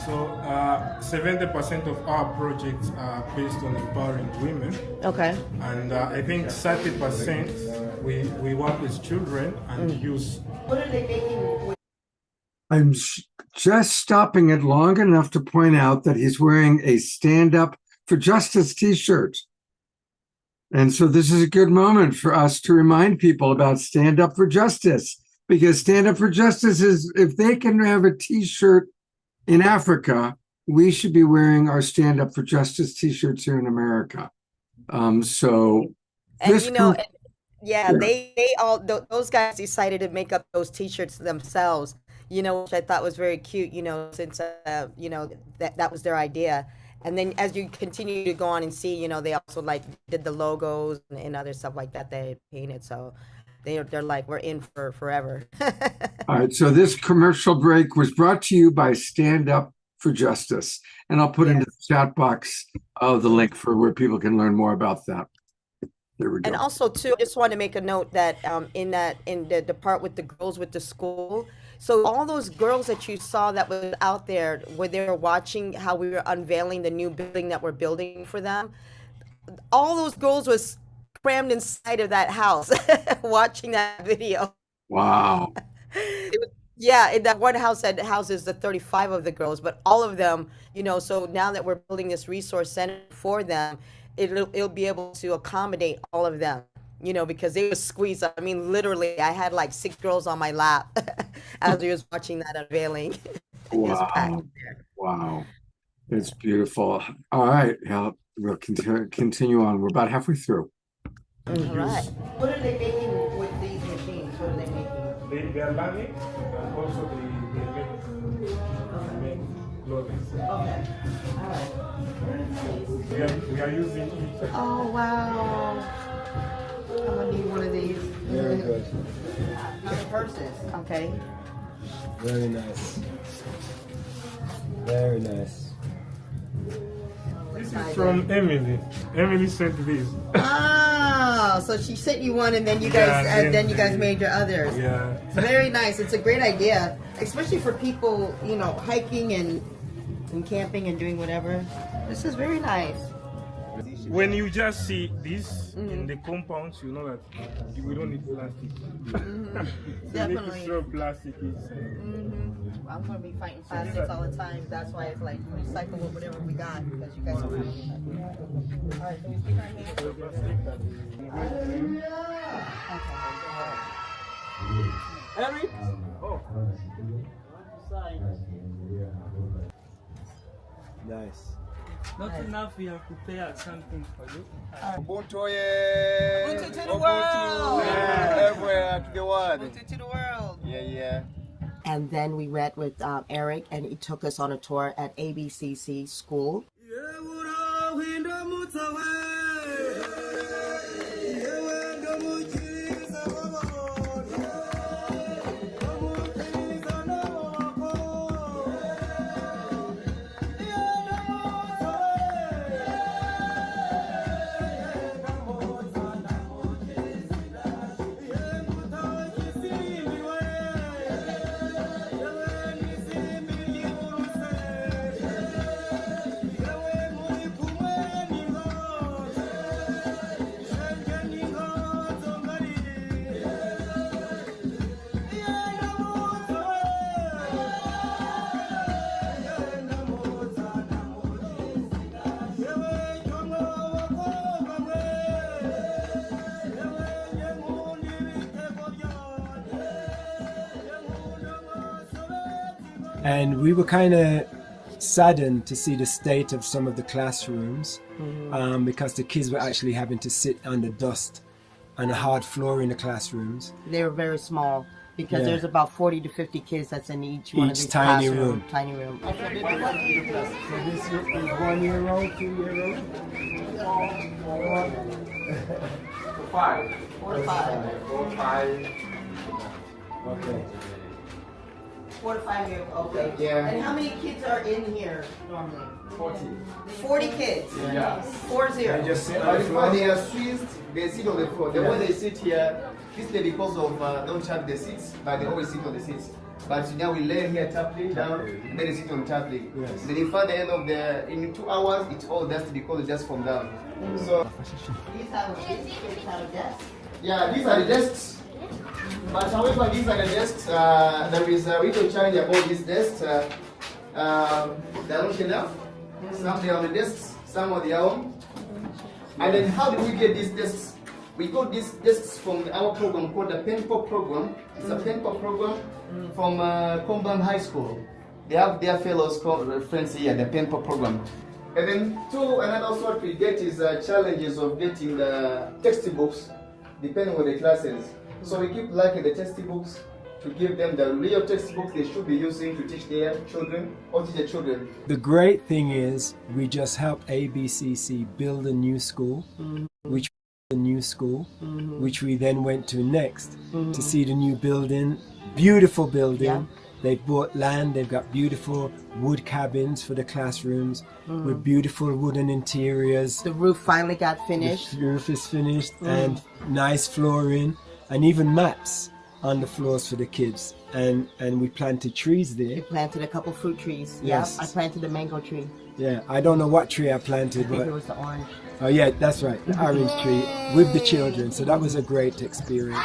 So 70% of our projects are based on empowering women. Okay. And I think 30% we work with children and youth. What are they making? I'm just stopping it long enough to point out that he's wearing a Stand Up for Justice t-shirt. And so this is a good moment for us to remind people about Stand Up for Justice, because Stand Up for Justice is, if they can have a t-shirt in Africa, we should be wearing our Stand Up for Justice t-shirts here in America. So And this you know, group- yeah, they all those guys decided to make up those t-shirts themselves, you know, which I thought was very cute, you know, since you know, that was their idea. And then as you continue to go on and see, you know, they also like did the logos and other stuff like that they painted. So they're like, we're in for forever. All right, so this commercial break was brought to you by Stand Up for Justice. And I'll put into the chat box the link for where people can learn more about that. There we go. And also too, I just want to make a note that in the part with the girls with the school, so all those girls that you saw that was out there where they were watching how we were unveiling the new building that we're building for them, all those girls was crammed inside of that house watching that video. Wow. Yeah, in that one house that houses the 35 of the girls, but all of them, you know, so now that we're building this resource center for them, it'll be able to accommodate all of them, you know, because they were squeezed. I mean, literally, I had like 6 girls on my lap as we was watching that unveiling. Wow. Wow. It's beautiful. All right. Yeah, we'll continue on. We're about halfway through. All right. What are they making with these machines? What are they making? They are learning and also they make clothing. Okay. All right. We are using it. Oh, wow. I'm gonna need one of these. Very good. Another purses. Okay. Very nice. Very nice. This is from Emily. Emily sent this. Oh, so she sent you one, and then you guys, you guys made your others. Yeah. Very nice. It's a great idea, especially for people, you know, hiking and camping and doing whatever. This is very nice. When you just see this in the compounds, you know that we don't need plastic. Definitely. Make sure plastic is. I'm gonna be fighting plastics all the time. That's why it's like recycle whatever we got because you guys don't have any. All right, so we stick our hands. Eric? Nice. Not enough, we have prepared something for you. Ubuntu, Ubuntu to the world! Everywhere to the world. Ubuntu to the world! Yeah. And then we met with Eric, and he took us on a tour at ABCC school. And we were kind of saddened to see the state of some of the classrooms because the kids were actually having to sit under dust on a hard floor in the classrooms. They were very small because there's about 40 to 50 kids that's in each one of these tiny classrooms. room. Tiny room. So this is 1 year old, 2 year old? 5. 4 to 5. 5. Okay. 4 to 5 years old. Okay. Yeah. And how many kids are in here normally? 40. 40 kids. Yeah. 40. They just sit on the floor. They are Swiss, they sit on the floor. The way they sit here, This day because of don't have the seats, but they always sit on the seats. But now we lay here tably down, and then they sit on tably. Yes. Then if at the end of in 2 hours, it's all dust because it just from down. So these are desks. Yeah, these are the desks. But however, these are the desks. There is a little challenge about these desks. They are not enough. Some they are on the desks, some on their own. And then how do we get these desks? We got these desks from our program called the PATO program. It's a PATO program from Combang High School. They have their fellows friends here, the PATO program. And then another sort we get is challenges of getting the textbooks depending on the classes. So we keep liking the textbooks to give them the real textbooks they should be using to teach their children or teach their children. The great thing is we just helped ABCC build a new school, which we then went to next to see the new building, beautiful building. Yeah. They've bought land, they've got beautiful wood cabins for the classrooms with beautiful wooden interiors. The roof finally got finished. The roof is finished and nice flooring and even mats on the floors for the kids. And we planted trees there. We planted a couple fruit trees. Yes. Yeah, I planted a mango tree. Yeah, I don't know what tree I planted, I think but it was the orange. oh yeah, that's right, the orange tree with the children. So that was a great experience.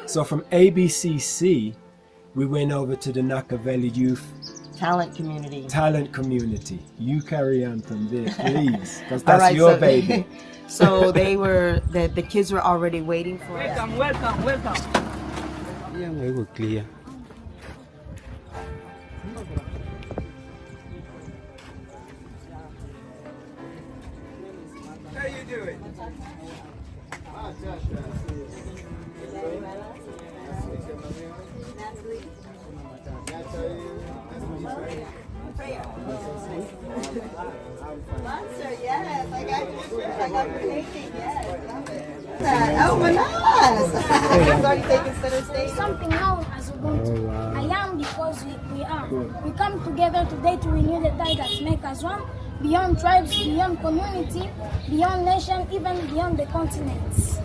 So from ABCC, we went over to the Nakavelli Youth Talent community. You carry on from there, please, because All that's right, your so baby. So they were, the kids were already waiting for us. Welcome. Yeah, we were clear. How you doing? Sponsor, yes. I got your painting, yes. Love it. Oh, bananas! It's already taken center stage. Something known as Ubuntu. I am because we are. We come together today to renew the tie that makes us one, beyond tribes, beyond community, beyond nation, even beyond the continents.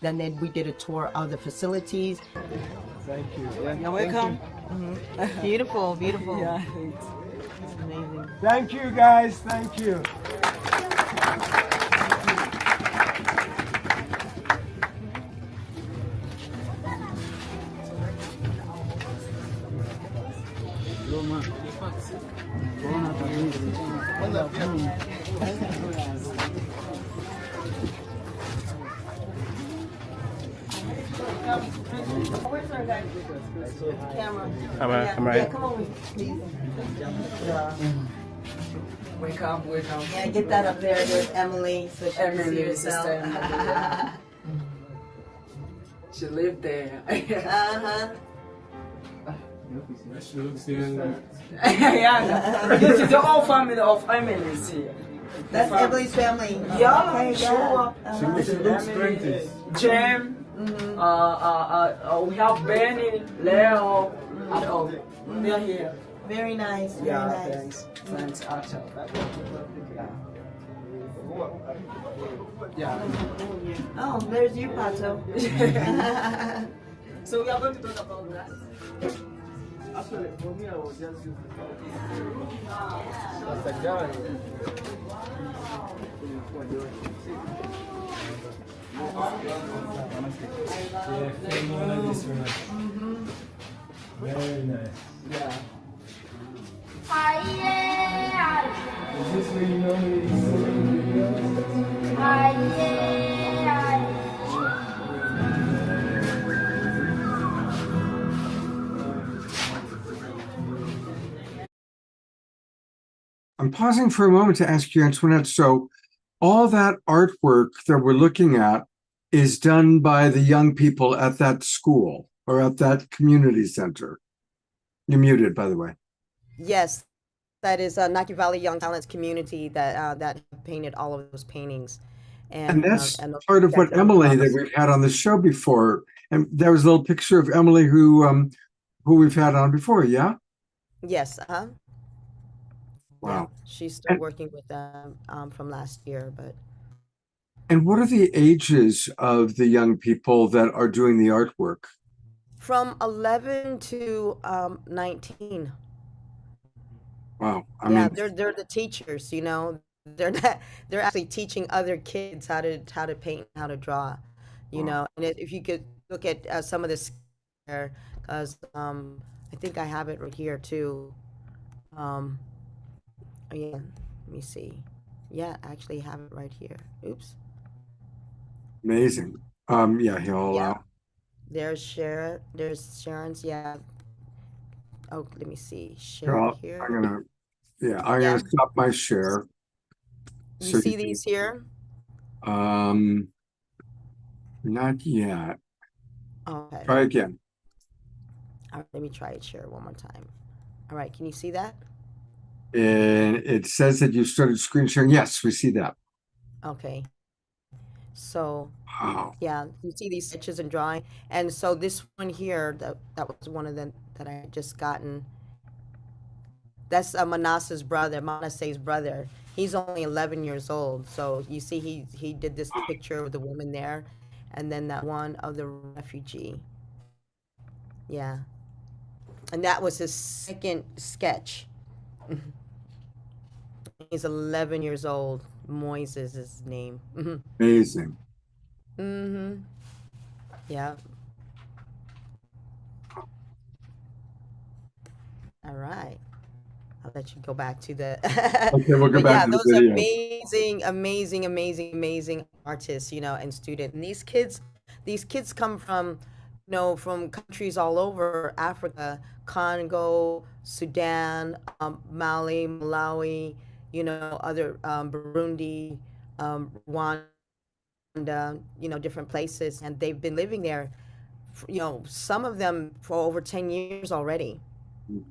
And then we did a tour of the facilities. Thank you. You're welcome. Beautiful, beautiful. Yeah. It's amazing. Thank you, guys. Thank you. Camera. Yeah, come on, please. Welcome. Yeah, get that up there with Emily so she can see herself. She lived there. Uh-huh. She looks young. Yeah. This is the whole family of Emily's here. That's Emily's family. Yeah, Okay, sure. She looks 20. Jem. We have Benny, Leo, and all. They're here. Very nice, very Yeah, nice. thanks, Arthur. Oh, there's you, Pato. So we are going to talk about that. Actually, for me, I was just using that's a guy. Very nice. Yeah. Is this where you normally I'm pausing for a moment to ask you, Antoinette. So, all that artwork that we're looking at is done by the young people at that school or at that community center. You're muted, by the way. Yes, that is Naki Valley Young Talents community that painted all of those paintings. And that's and part of what Emily that we've had on the show before. And there was a little picture of Emily who we've had on before, yeah? Yes, Wow. yeah, she's still working with them from last year, but And what are the ages of the young people that are doing the artwork? from 11 to 19. Wow. I Yeah, mean, they're the teachers, you know. They're actually teaching other kids how to paint, how to draw, you know. And if you could look at some of this there, because I think I have it right here too. Oh, yeah, let me see. Yeah, I actually have it right here. Oops. amazing. Yeah, he'll Yeah. There's Sharon. There's Sharon's. Yeah. Oh, let me see. Share it here. I'm gonna stop my share. You see these here? Not yet. Okay. Try again. All right, let me try it share one more time. All right, can you see that? And it says that you started screen sharing. Yes, we see that. Okay. So Wow. yeah, you see these sketches and drawing. And so this one here, that was one of them that I had just gotten. That's Manasseh's brother, Manasseh's brother. He's only 11 years old. So you see he did this picture of the woman there, and then that one of the refugee. Yeah. And that was his second sketch. He's 11 years old. Moise is his name. Amazing. Mm-hmm. Yeah. All right. I'll let you go back to the Okay, we'll go back to the those video. amazing artists, you know, and students. And these kids come from, you know, from countries all over Africa, Congo, Sudan, Mali, Malawi, you know, other Burundi, Rwanda, you know, different places, and they've been living there, you know, some of them for over 10 years already.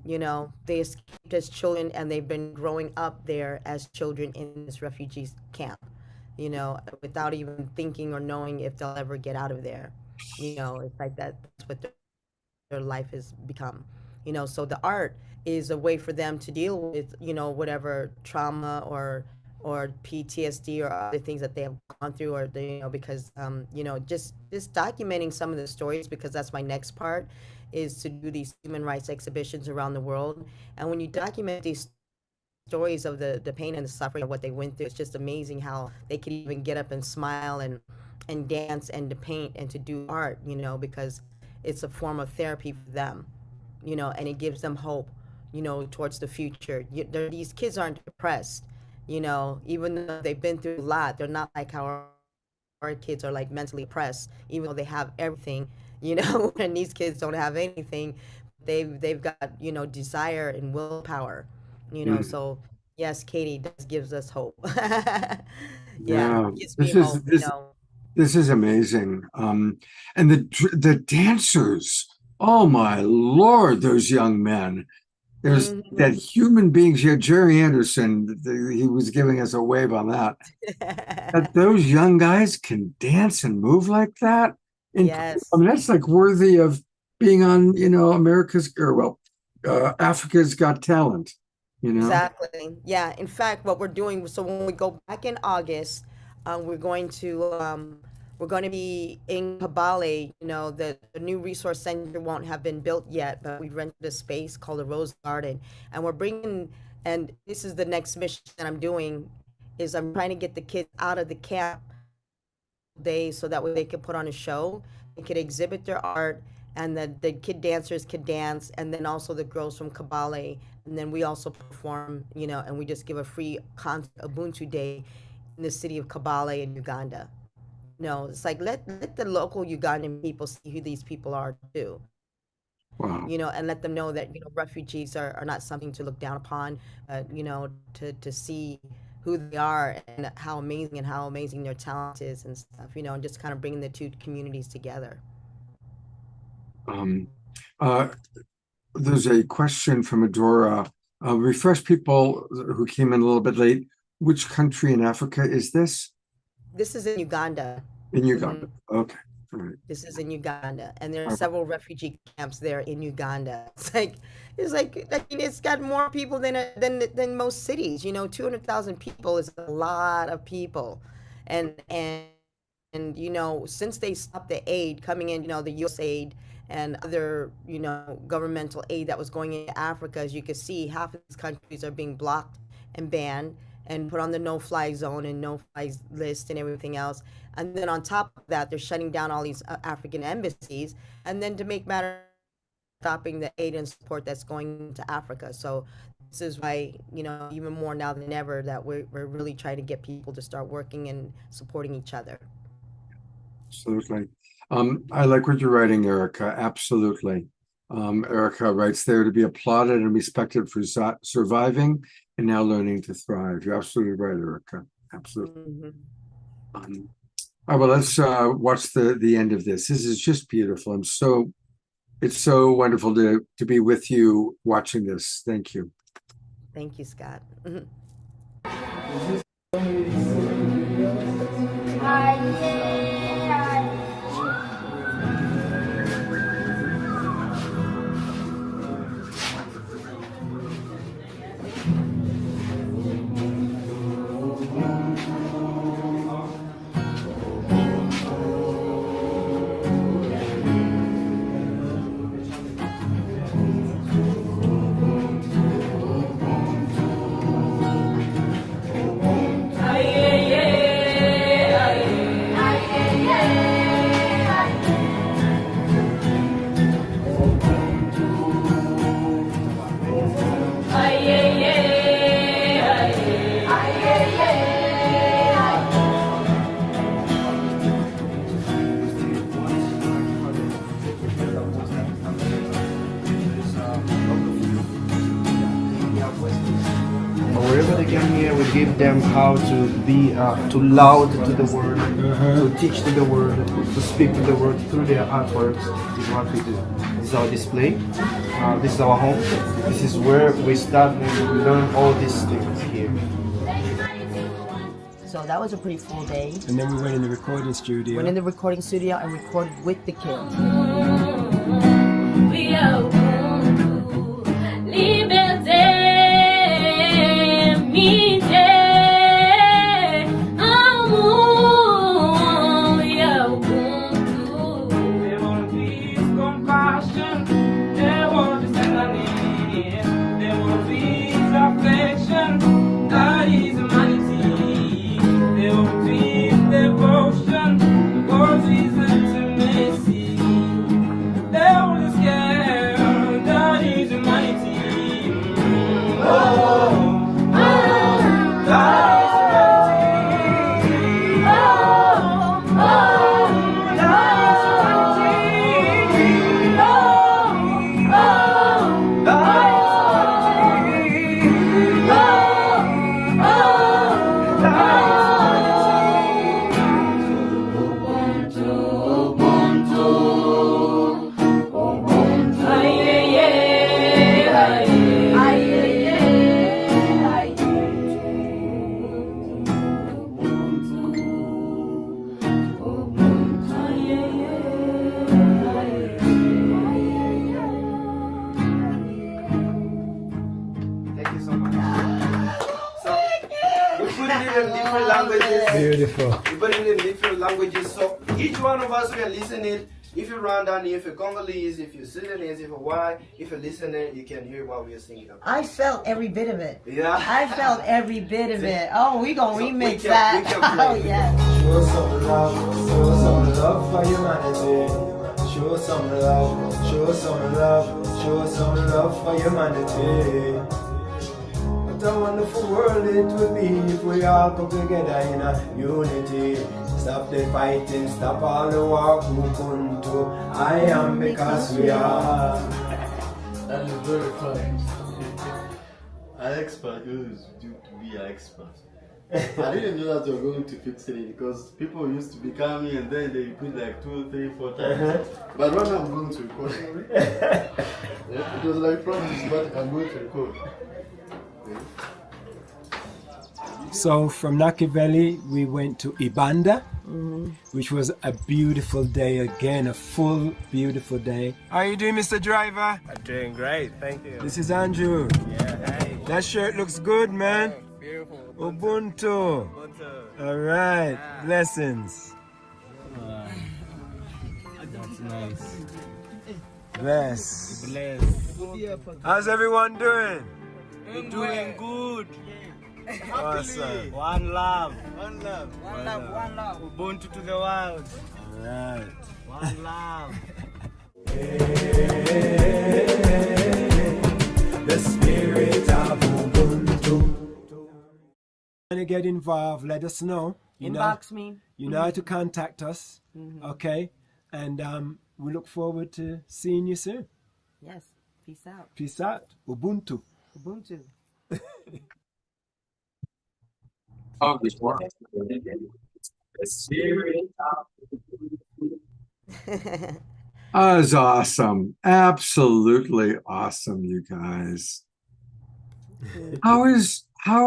You know, they escaped as children and they've been growing up there as children in this refugees camp, you know, without even thinking or knowing if they'll ever get out of there. You know, it's like that's what their life has become, you know. So the art is a way for them to deal with, you know, whatever trauma or PTSD or other things that they have gone through, or they, you know, because you know, just documenting some of the stories, because that's my next part, is to do these human rights exhibitions around the world. And when you document these stories of the pain and the suffering of what they went through, it's just amazing how they could even get up and smile and dance and to paint and to do art, you know, because it's a form of therapy for them, you know, and it gives them hope, you know, towards the future. These kids aren't depressed, you know, even though they've been through a lot. They're not like how our kids are like mentally oppressed, even though they have everything, you know. And these kids don't have anything. They've got, you know, desire and willpower, you know. So yes, Katie, this gives us hope. Yeah, it gives me hope, you know. This is amazing. And the dancers, oh my Lord, those young men. There's that human beings here. Jerry Anderson, he was giving us a wave on that. That those young guys can dance and move like that. And yes. I mean, that's like worthy of being on, you know, Africa's Got Talent. you know? Exactly. Yeah. In fact, what we're doing, so when we go back in August, we're going to be in Kabale. You know, the new resource center won't have been built yet, but we rented a space called the Rose Garden, and we're bringing. And this is the next mission that I'm doing, is I'm trying to get the kids out of the camp days so that way they could put on a show, they could exhibit their art, and the kid dancers could dance, and then also the girls from Kabale, and then we also perform, you know, and we just give a free Ubuntu day in the city of Kabale in Uganda. No, it's like let the local Ugandan people see who these people are too. Wow. You know, and let them know that, you know, refugees are not something to look down upon, you know, to see who they are and how amazing their talent is and stuff, you know, and just kind of bringing the two communities together. There's a question from Adora. Refresh people who came in a little bit late. Which country in Africa is this? This is in Uganda. In Uganda. Okay. All right. This is in Uganda, and there are several refugee camps there in Uganda. It's like I mean, it's got more people than most cities. You know, 200,000 people is a lot of people, and you know, since they stopped the aid coming in, you know, the U.S. aid and other, you know, governmental aid that was going into Africa, as you can see, half of these countries are being blocked and banned and put on the no-fly zone and no-fly list and everything else. And then on top of that, they're shutting down all these African embassies. And then to make matters, stopping the aid and support that's going to Africa. So this is why, you know, even more now than ever, that we're really trying to get people to start working and supporting each other. Absolutely. I like what you're writing, Erica. Absolutely. Erica writes there to be applauded and respected for surviving and now learning to thrive. You're absolutely right, Erica. Absolutely. Mm-hmm. All right, well, let's watch the end of this. This is just beautiful. It's so wonderful to be with you watching this. Thank you. Thank you, Scott. Wherever they come here, we give them how to be too loud to the word, to teach to the word, to speak to the word through their artworks. This is what we do. This is our display. This is our home. This is where we start and we learn all these things here. So that was a pretty full day. And then we went in the recording studio. Went in the recording studio and recorded with the kids. We are liberté. them different languages. Beautiful. We put it in different languages. So each one of us can listen it. If you're Rwandan, if you're Congolese, if you're Sudanese, if you're white, if you're listening, you can hear what we are singing about. I felt every bit of it. Yeah. I felt every bit of it. Oh, we gonna remix we can that. play. Oh, yeah. Show some love for humanity. Show some love, show some love, show some love for humanity. What a wonderful world it would be if we all come together in a unity. Stop the fighting, stop all the war, Ubuntu. I am because we are. That is very funny. An expert who's due to be an expert. I didn't know that you were going to fix it because people used to be coming and then they repeat like 2, 3, 4 times. But right now I'm going to record. Yeah, it was like practice, but I'm going to record. So from Nakiveli, we went to Ibanda, which was a beautiful day again, a full, beautiful day. How are you doing, Mr. Driver? I'm doing great, thank you. This is Andrew. Yeah, hey. That shirt looks good, man. Beautiful. Ubuntu. All right, blessings. That's nice. Bless. Bless. How's everyone doing? We're doing good. Awesome. One love. One love. One love. One love. Ubuntu to the world. All right. One love. The spirit of Ubuntu. Want to get involved? Let us know. Inbox me. You know how to contact us. Okay, and we look forward to seeing you soon. Yes. Peace out. Peace out. Ubuntu. Ubuntu. Oh, this one. The spirit That's awesome. Absolutely awesome, you guys. How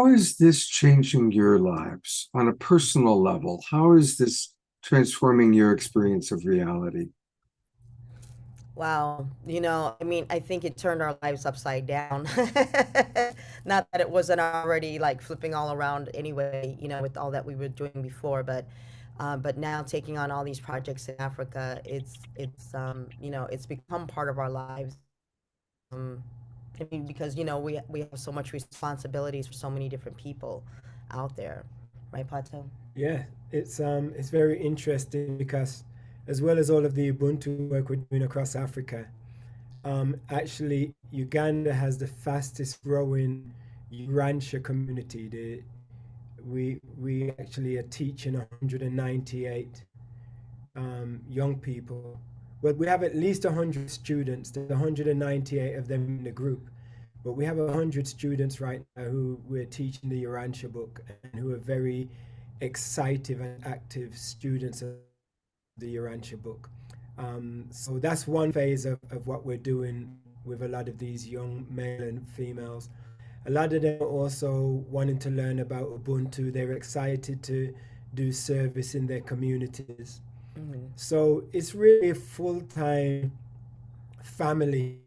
is this changing your lives on a personal level? How is this transforming your experience of reality? Wow. You know, I mean, I think it turned our lives upside down. Not that it wasn't already like flipping all around anyway, you know, with all that we were doing before, but now taking on all these projects in Africa, it's you know, it's become part of our lives. I mean, because, you know, we have so much responsibilities for so many different people out there, right, Pato? Yeah, it's very interesting because as well as all of the Ubuntu work we're doing across Africa, actually Uganda has the fastest growing Urantia community. We actually are teaching 198 young people. Well, we have at least 100 students. There's 198 of them in the group, but we have 100 students right now who we're teaching the Urantia book and who are very excited and active students of the Urantia book. So that's one phase of what we're doing with a lot of these young male and females. A lot of them are also wanting to learn about Ubuntu. They're excited to do service in their communities. So it's really a full-time family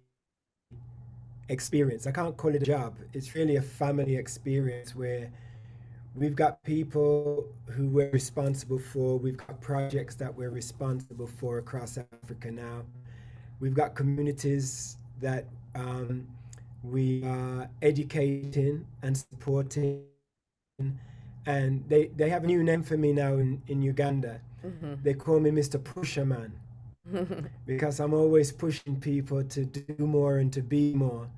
experience. I can't call it a job. It's really a family experience where we've got people who we're responsible for. We've got projects that we're responsible for across Africa now. We've got communities that we are educating and supporting. And they have a new name for me now in Uganda. They call me Mr. Pusherman because I'm always pushing people to do more and to be more.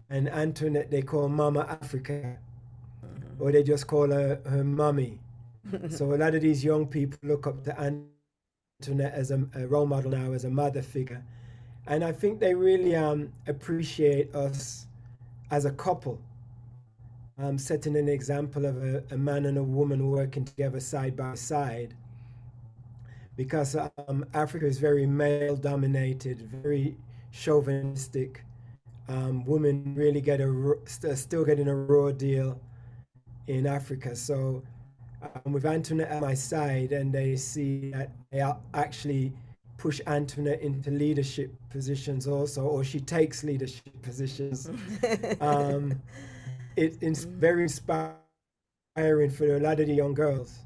And Antoinette, they call Mama Africa, or they just call her mommy. So a lot of these young people look up to Antoinette as a role model now, as a mother figure. And I think they really appreciate us as a couple, setting an example of a man and a woman working together side by side. Because Africa is very male-dominated, very chauvinistic. Women really still getting a raw deal in Africa. So with Antoinette at my side, and they see that I actually push Antoinette into leadership positions also, or she takes leadership positions. It's very inspiring inspiring for a lot of the young girls,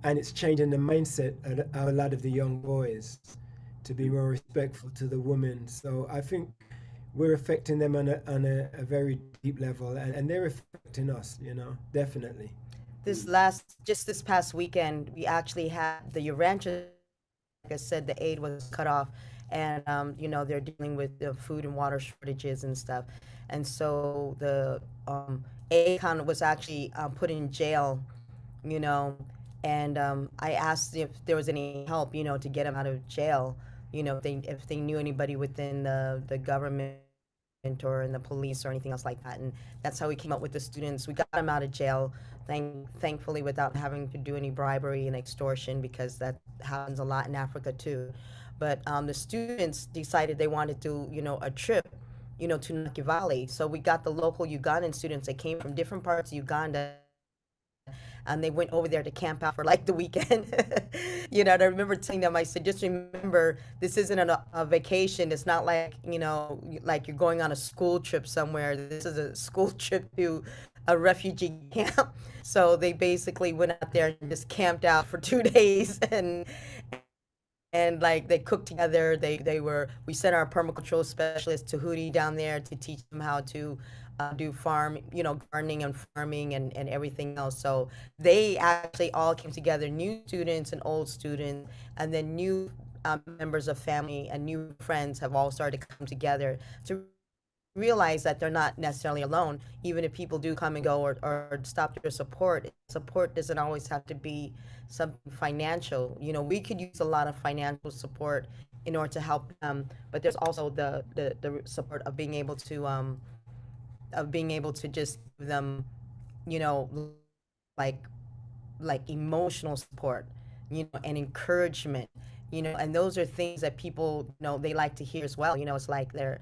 and it's changing the mindset of a lot of the young boys to be more respectful to the women. So I think we're affecting them on a very deep level, and they're affecting us, you know, definitely. Just this past weekend, we actually had the ranchers, like I said, the aid was cut off, and you know, they're dealing with the food and water shortages and stuff, and so the ACON was actually put in jail, you know, and I asked if there was any help, you know, to get him out of jail, you know, if they knew anybody within the government or in the police or anything else like that. And that's how we came up with the students. We got them out of jail, thankfully, without having to do any bribery and extortion, because that happens a lot in Africa too. But the students decided they wanted to, you know, a trip, you know, to Nakivale. So we got the local Ugandan students that came from different parts of Uganda, and they went over there to camp out for like the weekend. You know, and I remember telling them, I said, just remember, this isn't a vacation. It's not like, you know, like you're going on a school trip somewhere. This is a school trip to a refugee camp. So they basically went out there and just camped out for 2 days, and like they cooked together. We sent our permacultural specialist to Hootie down there to teach them how to do farm, you know, gardening and farming and everything else. So they actually all came together, new students and old students, and then new members of family and new friends have all started to come together to realize that they're not necessarily alone. Even if people do come and go or stop their support doesn't always have to be something financial. You know, we could use a lot of financial support in order to help them, but there's also the support of being able to just give them, you know, like emotional support, you know, and encouragement, you know, and those are things that people, you know, they like to hear as well. You know, it's like they're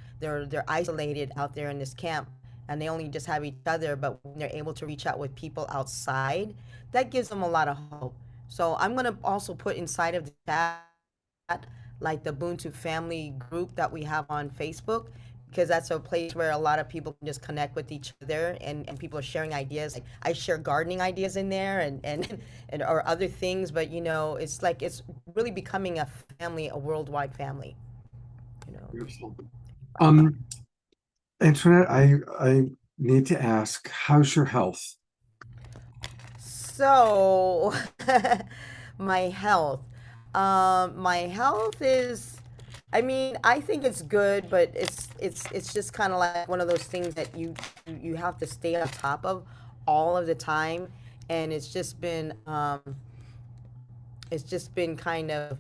isolated out there in this camp, and they only just have each other, but when they're able to reach out with people outside, that gives them a lot of hope. So I'm going to also put inside of the chat like the Ubuntu family group that we have on Facebook, because that's a place where a lot of people can just connect with each other, and people are sharing ideas. Like I share gardening ideas in there and or other things, but you know, it's like it's really becoming a family, a worldwide family. You know. Beautiful. Antoinette, I need to ask, how's your health? So my health. My health is, I mean, I think it's good, but it's just kind of like one of those things that you have to stay on top of all of the time, and it's just been kind of,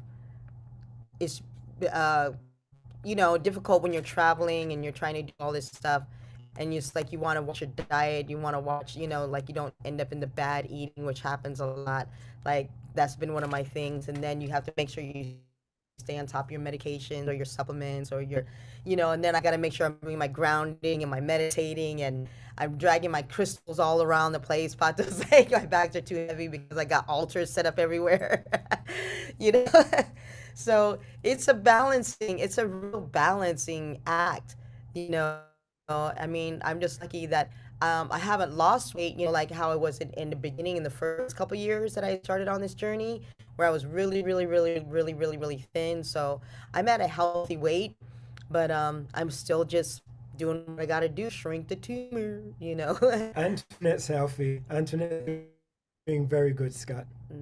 it's you know, difficult when you're traveling and you're trying to do all this stuff, and it's like you want to watch your diet, you want to watch, you know, like you don't end up in the bad eating, which happens a lot. Like that's been one of my things, and then you have to make sure you stay on top of your medications or your supplements or your, you know, and then I got to make sure I'm doing my grounding and my meditating, and I'm dragging my crystals all around the place. Pato's like, my bags are too heavy because I got altars set up everywhere, you know? So it's a real balancing act, you know? I mean, I'm just lucky that I haven't lost weight, you know, like how I was in the beginning, in the first couple years that I started on this journey, where I was really, really, really, really, really, really thin. So I'm at a healthy weight, but I'm still just doing what I got to do, shrink the tumor, you know. Antoinette's healthy. Antoinette's doing very good, Scott. She's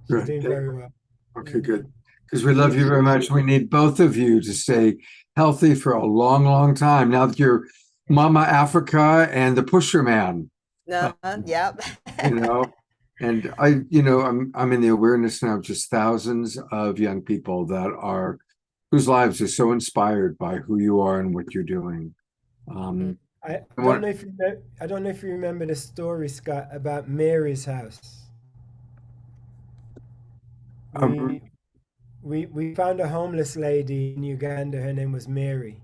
Good. doing very well. Okay, good. Because we love you very much. We need both of you to stay healthy for a long, long time. Now that you're Mama Africa and the Pusher Man. Yep. You know, and I'm in the awareness now of just thousands of young people whose lives are so inspired by who you are and what you're doing. I don't know if you remember the story, Scott, about Mary's house. We found a homeless lady in Uganda. Her name was Mary.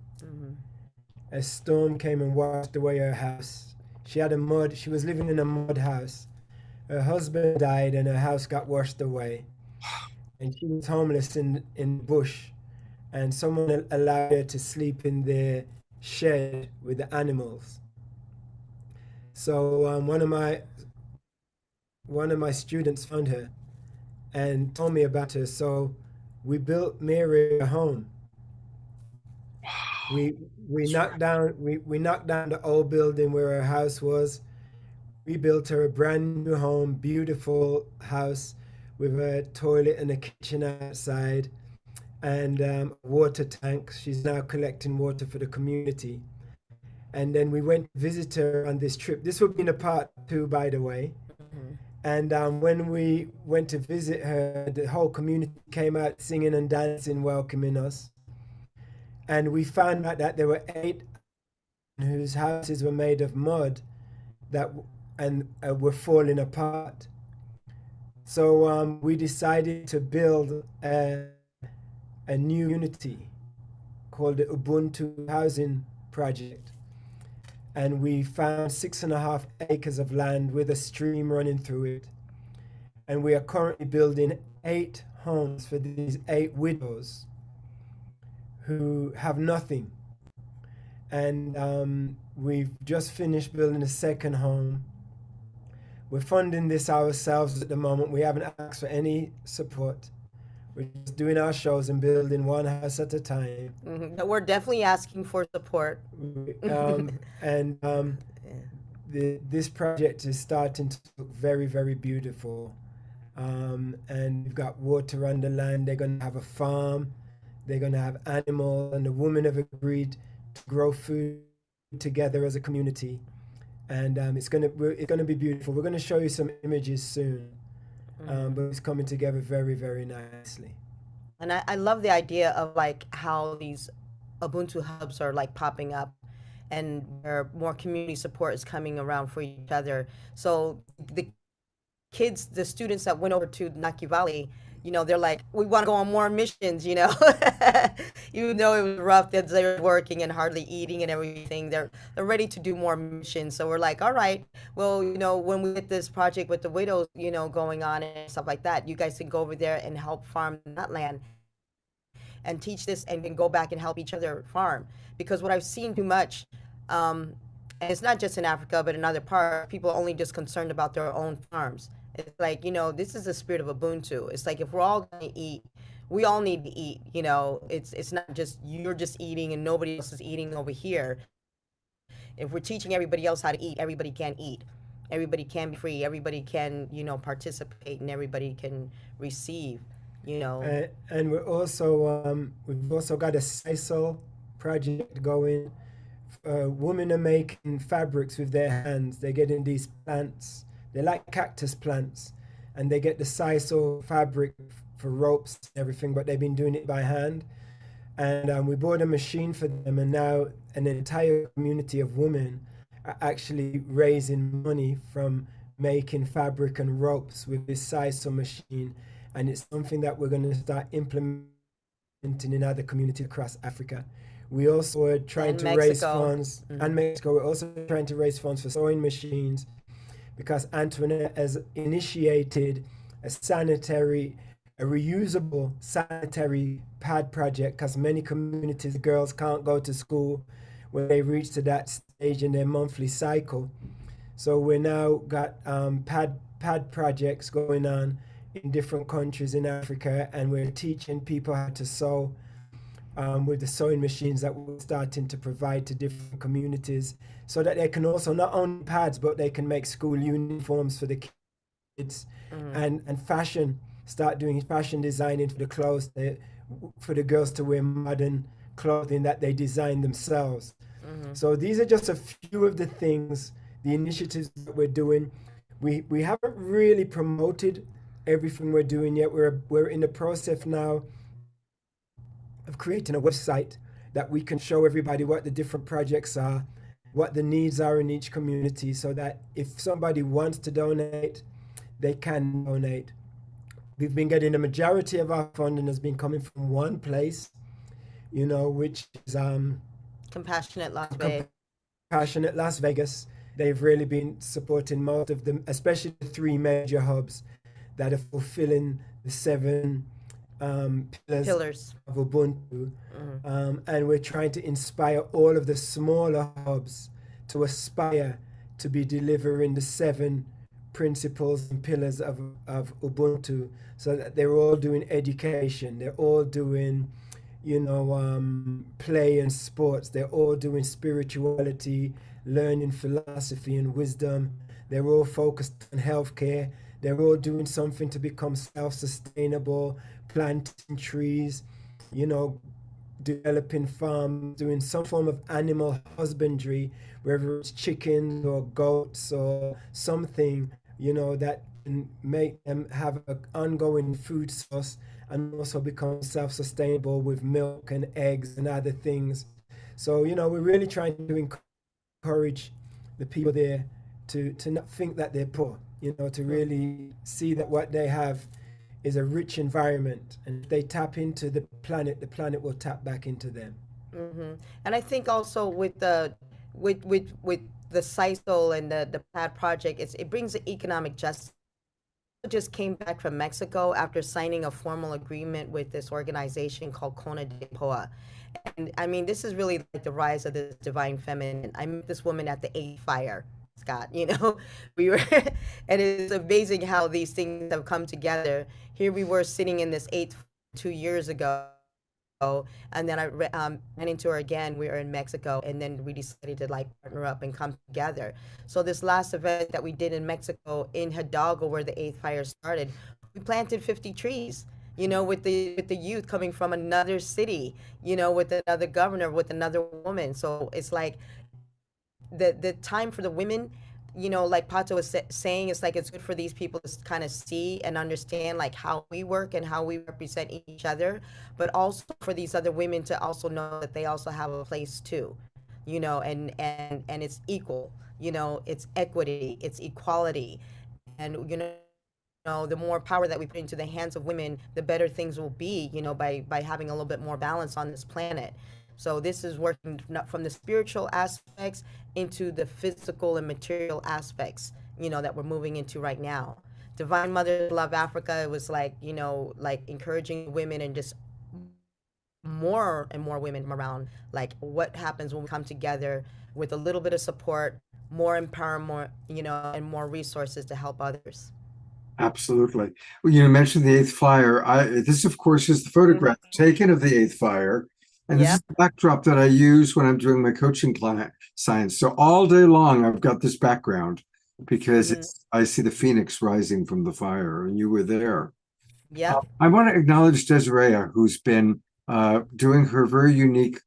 A storm came and washed away her house. She was living in a mud house. Her husband died and her house got washed away. And she was homeless in the bush. And someone allowed her to sleep in their shed with the animals. So one of my one of my students found her and told me about her. So we built Mary a home. We knocked down we knocked down the old building where her house was. We built her a brand new home, beautiful house with a toilet and a kitchen outside and a water tank. She's now collecting water for the community. And then we went to visit her on this trip. This would be in a part 2, by the way. And when we went to visit her, the whole community came out singing and dancing, welcoming us. And we found out that there were 8 whose houses were made of mud that were falling apart. So we decided to build a new unity called the Ubuntu Housing Project. And we found 6.5 acres of land with a stream running through it. And we are currently building 8 homes for these 8 widows who have nothing. And we've just finished building a second home. We're funding this ourselves at the moment. We haven't asked for any support. We're just doing our shows and building one house at a time. But we're definitely asking for support. This project is starting to look very, very beautiful. And we've got water on the land. They're going to have a farm. They're going to have animals. And the women have agreed to grow food together as a community. And it's going to be beautiful. We're going to show you some images soon. But it's coming together very, very nicely. And I love the idea of like how these Ubuntu hubs are like popping up and where more community support is coming around for each other. So the kids, the students that went over to Naki Valley, you know, they're like, we want to go on more missions, you know, even though it was rough that they're working and hardly eating and everything, they're ready to do more missions. So we're like, all right, well, you know, when we get this project with the widows, you know, going on and stuff like that, you guys can go over there and help farm that land and teach this and can go back and help each other farm. Because what I've seen too much, and it's not just in Africa, but in other parts, people are only just concerned about their own farms. It's like, you know, this is the spirit of Ubuntu. It's like if we're all going to eat, we all need to eat, you know. It's not just you're just eating and nobody else is eating over here. If we're teaching everybody else how to eat, everybody can eat. Everybody can be free. Everybody can, you know, participate and everybody can receive, you know. And we've also got a sisal project going. Women are making fabrics with their hands. They're getting these plants. They're like cactus plants, and they get the sisal fabric for ropes and everything, but they've been doing it by hand. And we bought a machine for them, and now an entire community of women are actually raising money from making fabric and ropes with this sisal machine. And it's something that we're going to start implementing in other communities across Africa. We also are trying to raise funds, and Mexico, we're also trying to raise funds for sewing machines, because Antoinette has initiated a reusable sanitary pad project, because many communities, girls can't go to school when they reach to that stage in their monthly cycle. So we now got pad projects going on in different countries in Africa, and we're teaching people how to sew with the sewing machines that we're starting to provide to different communities, so that they can also not only pads, but they can make school uniforms for the kids and start doing fashion designing for the clothes, for the girls to wear modern clothing that they design themselves. So these are just a few of the things, the initiatives that we're doing. We haven't really promoted everything we're doing yet. We're in the process now of creating a website that we can show everybody what the different projects are, what the needs are in each community, so that if somebody wants to donate, they can donate. We've been getting the majority of our funding has been coming from one place, you know, which is Compassionate Las Vegas. Compassionate Las Vegas. They've really been supporting most of them, especially the 3 major hubs that are fulfilling the 7 pillars of Ubuntu. And we're trying to inspire all of the smaller hubs to aspire to be delivering the 7 principles and pillars of Ubuntu, so that they're all doing education, they're all doing, play and sports, they're all doing spirituality, learning philosophy and wisdom, they're all focused on healthcare, they're all doing something to become self-sustainable, planting trees, developing farms, doing some form of animal husbandry, whether it's chickens or goats or something, that can make them have an ongoing food source and also become self-sustainable with milk and eggs and other things. So, we're really trying to encourage the people there to not think that they're poor, to really see that what they have is a rich environment, and if they tap into the planet will tap back into them. And I think also with the CISO and the PAT project, it brings the economic justice. Just came back from Mexico after signing a formal agreement with this organization called Kona de Poa. And I mean, this is really like the rise of the divine feminine. I met this woman at the 8th fire, Scott, we were, and it's amazing how these things have come together. Here we were sitting in this 8th 2 years ago. And then I ran into her again. We were in Mexico, and then we decided to like partner up and come together. So this last event that we did in Mexico, in Hidalgo, where the 8th fire started, we planted 50 trees. With the youth coming from another city, with another governor, with another woman. So it's like the time for the women, like Pato was saying, it's like it's good for these people to kind of see and understand like how we work and how we represent each other, but also for these other women to also know that they also have a place too, and it's equal, it's equity, it's equality, and the more power that we put into the hands of women, the better things will be, by having a little bit more balance on this planet. So this is working from the spiritual aspects into the physical and material aspects, that we're moving into right now. Divine Mother Love Africa, it was like, like encouraging women and just more and more women around, like what happens when we come together with a little bit of support, more empowerment, and more resources to help others. Absolutely. Well, you mentioned the 8th fire. This, of course, is the photograph taken of the 8th fire. And this is the backdrop that I use when I'm doing my coaching client science. So all day long, I've got this background because I see the phoenix rising from the fire, and you were there. Yeah. I want to acknowledge Desiree, who's been doing her very unique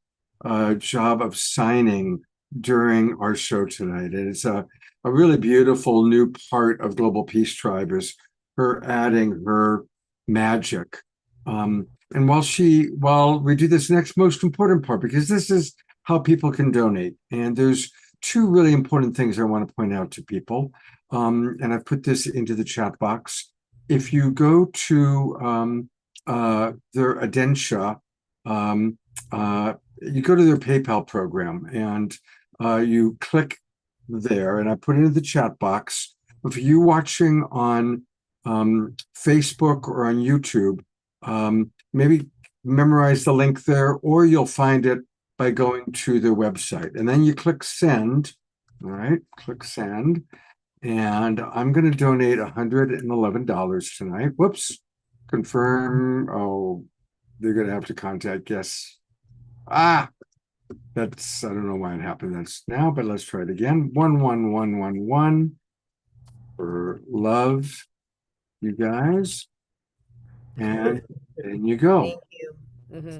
job of signing during our show tonight. And it's a really beautiful new part of Global Peace Tribe is her adding her magic. And while we do this next most important part, because this is how people can donate. And there's two really important things I want to point out to people. And I've put this into the chat box. If you go to their Adensha, you go to their PayPal program and you click there, and I put it in the chat box. If you're watching on Facebook or on YouTube, maybe memorize the link there, or you'll find it by going to their website. And then you click send. All right, click send. And I'm going to donate $111 tonight. Whoops. Confirm. Oh, they're going to have to contact. Yes. That's, I don't know why it happened. That's now, but let's try it again. 11111 for love, you guys. And you go. Thank you.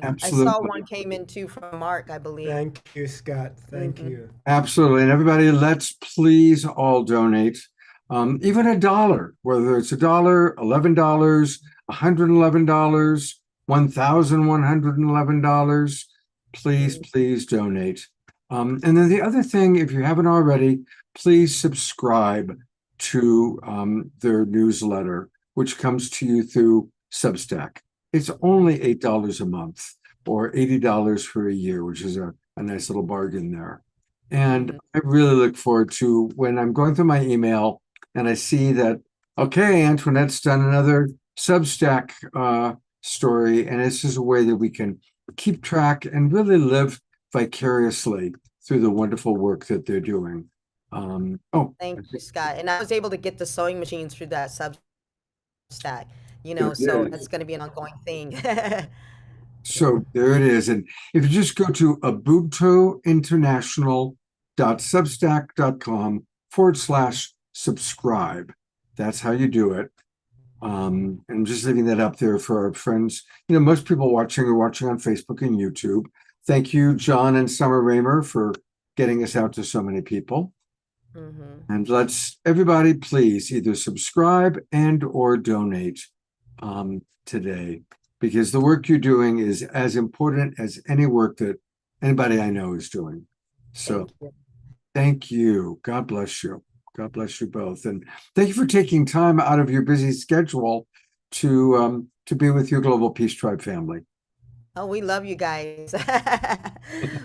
Absolutely. I saw one came in too from Mark, I believe. Thank you, Scott. Thank you. Absolutely. And everybody, let's please all donate. Even $1, whether it's $1, $11, $111, $1,111. Please donate. And then the other thing, if you haven't already, please subscribe to their newsletter, which comes to you through Substack. It's only $8 a month or $80 for a year, which is a nice little bargain there. And I really look forward to when I'm going through my email and I see that, okay, Antoinette's done another Substack story, and this is a way that we can keep track and really live vicariously through the wonderful work that they're doing. Oh, Thank you, Scott. And I was able to get the sewing machines through that Substack, there so it that's is. going to be an ongoing thing. So there it is. And if you just go to ubuntuinternational.substack.com/subscribe, that's how you do it. And I'm just leaving that up there for our friends. Most people watching are watching on Facebook and YouTube. Thank you, John and Summer Raymer, for getting us out to so many people. And let's everybody please either subscribe and or donate today, because the work you're doing is as important as any work that anybody I know is doing. So thank you. God bless you. God bless you both. And thank you for taking time out of your busy schedule to be with your Global Peace Tribe family. Oh, we love you guys.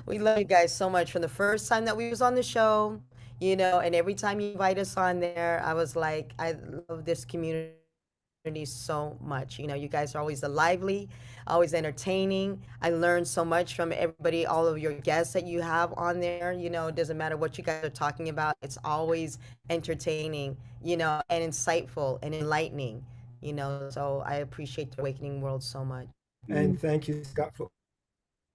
We love you guys so much. From the first time that we was on the show, and every time you invite us on there, I was like, I love this community so much. You guys are always lively, always entertaining. I learned so much from everybody, all of your guests that you have on there. It doesn't matter what you guys are talking about. It's always entertaining, and insightful and enlightening, so I appreciate the Awakening World so much. And thank you, Scott, for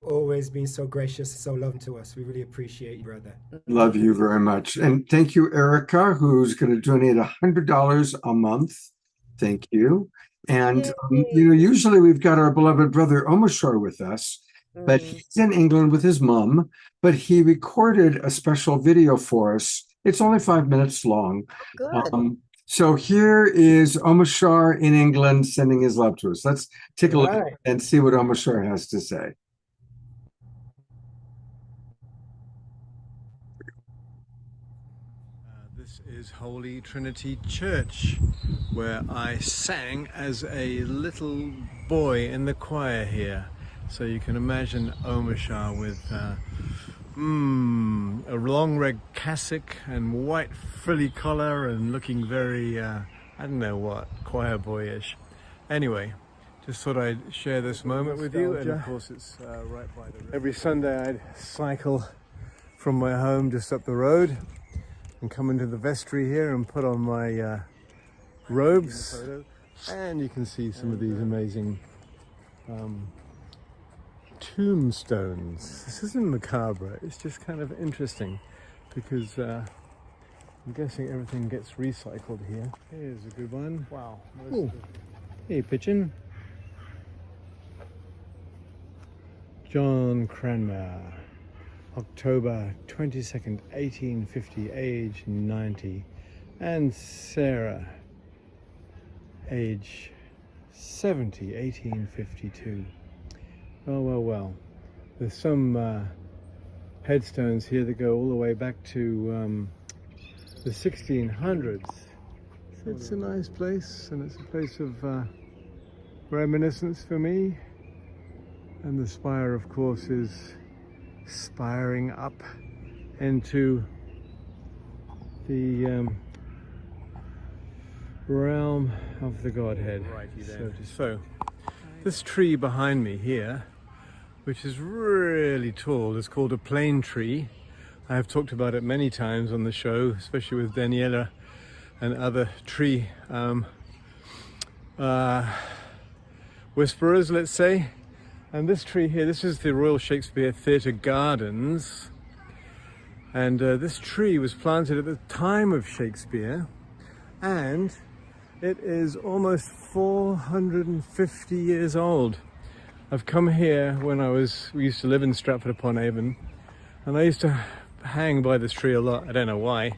always being so gracious, so loving to us. We really appreciate you, brother. Love you very much. And thank you, Erica, who's going to donate $100 a month. Thank you. And, usually we've got our beloved brother Omashar with us, but he's in England with his mom, but he recorded a special video for us. It's only 5 minutes long. Good. So here is Omashar in England sending his love to us. Let's take a look and see what Omashar has to say. This is Holy Trinity Church, where I sang as a little boy in the choir here. So you can imagine Omashar with a long red cassock and white frilly collar and looking very, I don't know what, choir boyish. Anyway, just thought I'd share this moment with you. And of course it's right by the river. Every Sunday I'd cycle from my home just up the road and come into the vestry here and put on my robes. And you can see some of these amazing tombstones. This isn't macabre, it's just kind of interesting because I'm guessing everything gets recycled here. Here's a good one. Wow. Hey, pigeon. John Cranmer, October 22nd, 1850, age 90. And Sarah, age 70, 1852. Well. There's some headstones here that go all the way back to the 1600s. So it's a nice place, and it's a place of reminiscence for me. And the spire, of course, is spiring up into the realm of the Godhead. So this tree behind me here, which is really tall, is called a plane tree. I have talked about it many times on the show, especially with Daniela and other tree whisperers, let's say. And this tree here, this is the Royal Shakespeare Theatre Gardens. And this tree was planted at the time of Shakespeare, and it is almost 450 years old. I've come here when we used to live in Stratford-upon-Avon, and I used to hang by this tree a lot. I don't know why.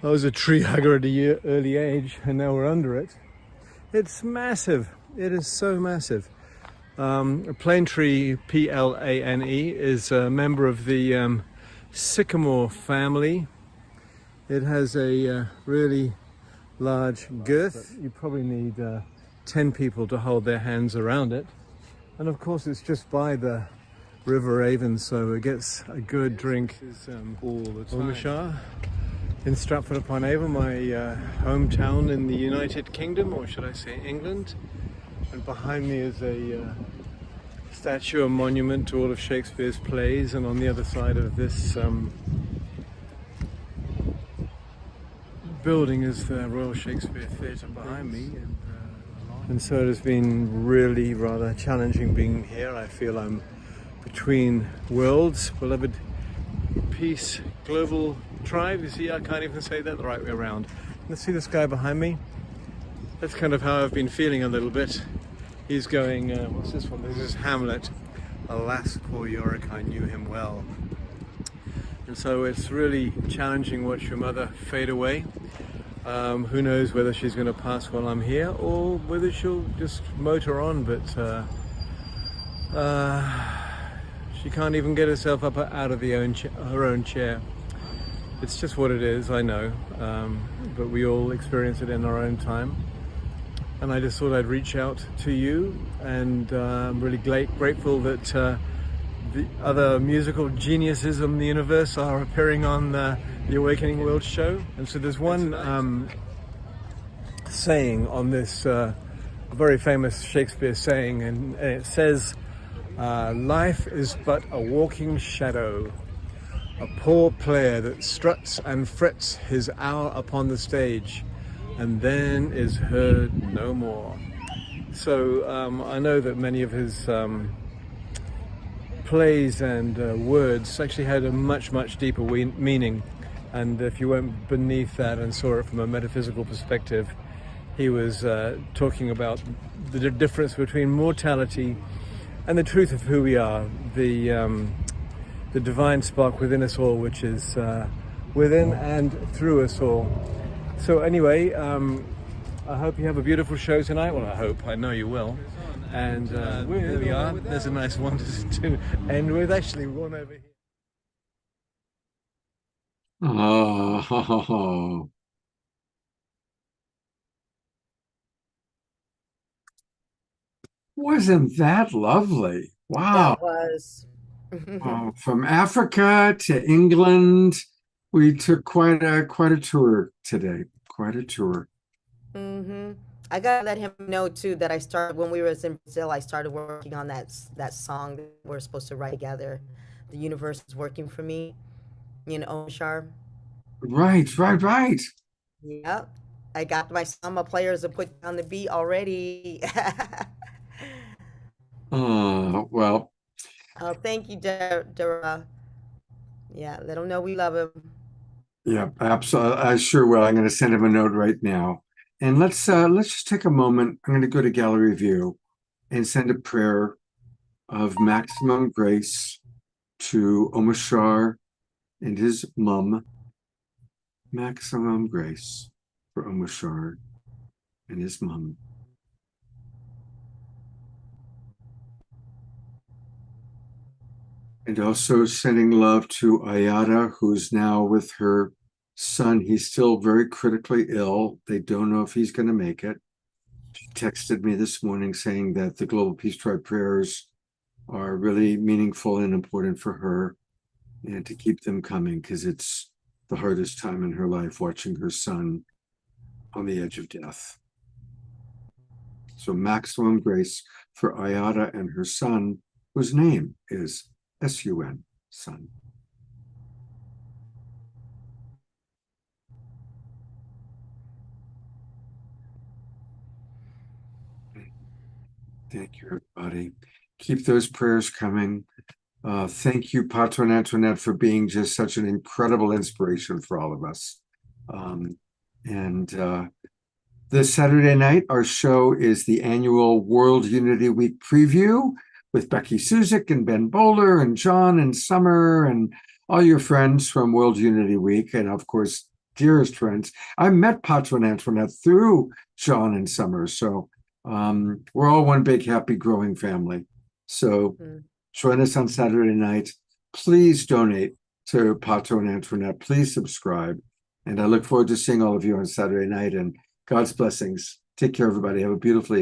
I was a tree hugger at an early age, and now we're under it. It's massive. It is so massive. A plane tree, P-L-A-N-E, is a member of the sycamore family. It has a really large girth. You probably need 10 people to hold their hands around it. And of course it's just by the River Avon, so it gets a good drink all the time. Omashar in Stratford-upon-Avon, my hometown in the United Kingdom, or should I say England. And behind me is a statue, a monument to all of Shakespeare's plays, and on the other side of this building is the Royal Shakespeare Theatre behind me. And so it has been really rather challenging being here. I feel I'm between worlds, beloved peace, global tribe. You see, I can't even say that the right way around. Let's see this guy behind me. That's kind of how I've been feeling a little bit. He's going, what's this one? This is Hamlet. Alas, poor Yorick, I knew him well. And so it's really challenging watch your mother fade away. Who knows whether she's going to pass while I'm here or whether she'll just motor on, but she can't even get herself up out of her own chair. It's just what it is, I know, but we all experience it in our own time. And I just thought I'd reach out to you, and I'm really grateful that the other musical geniuses in the universe are appearing on the Awakening World show. And so there's one saying on this very famous Shakespeare saying, and it says, life is but a walking shadow, a poor player that struts and frets his hour upon the stage, and then is heard no more. So I know that many of his plays and words actually had a much, much deeper meaning. And if you went beneath that and saw it from a metaphysical perspective, he was talking about the difference between mortality and the truth of who we are, the divine spark within us all, which is within and through us all. So anyway, I hope you have a beautiful show tonight. Well, I know you will. And there we are. There's a nice one to end with. Actually, one over here. Oh, wasn't that lovely? Wow. That was. From Africa to England, we took quite a tour today. Quite a tour. I gotta let him know too that I started when we were in Brazil. I started working on that song that we're supposed to write together. The universe is working for me. You know, Omshar. Right. Yep. I got my samba players to put down the beat already. Well. Oh, thank you, Dara. Yeah, let him know we love him. Yeah, absolutely. I sure will. I'm going to send him a note right now. And let's just take a moment. I'm going to go to gallery view and send a prayer of maximum grace to Omashar and his mum. Maximum grace for Omashar and his mum. And also sending love to Ayada, who's now with her son. He's still very critically ill. They don't know if he's going to make it. She texted me this morning saying that the Global Peace Tribe prayers are really meaningful and important for her, and to keep them coming, because it's the hardest time in her life watching her son on the edge of death. So maximum grace for Ayada and her son, whose name is S-U-N, son. Thank you, everybody. Keep those prayers coming. Thank you, Pato and Antoinette, for being just such an incredible inspiration for all of us. This Saturday night, our show is the annual World Unity Week preview with Becky Suzik and Ben Bowler and John and Summer and all your friends from World Unity Week. And of course, dearest friends, I met Pato and Antoinette through John and Summer. So we're all one big, happy, growing family. So join us on Saturday night. Please donate to Pato and Antoinette. Please subscribe. And I look forward to seeing all of you on Saturday night. And God's blessings. Take care, everybody. Have a beautiful evening.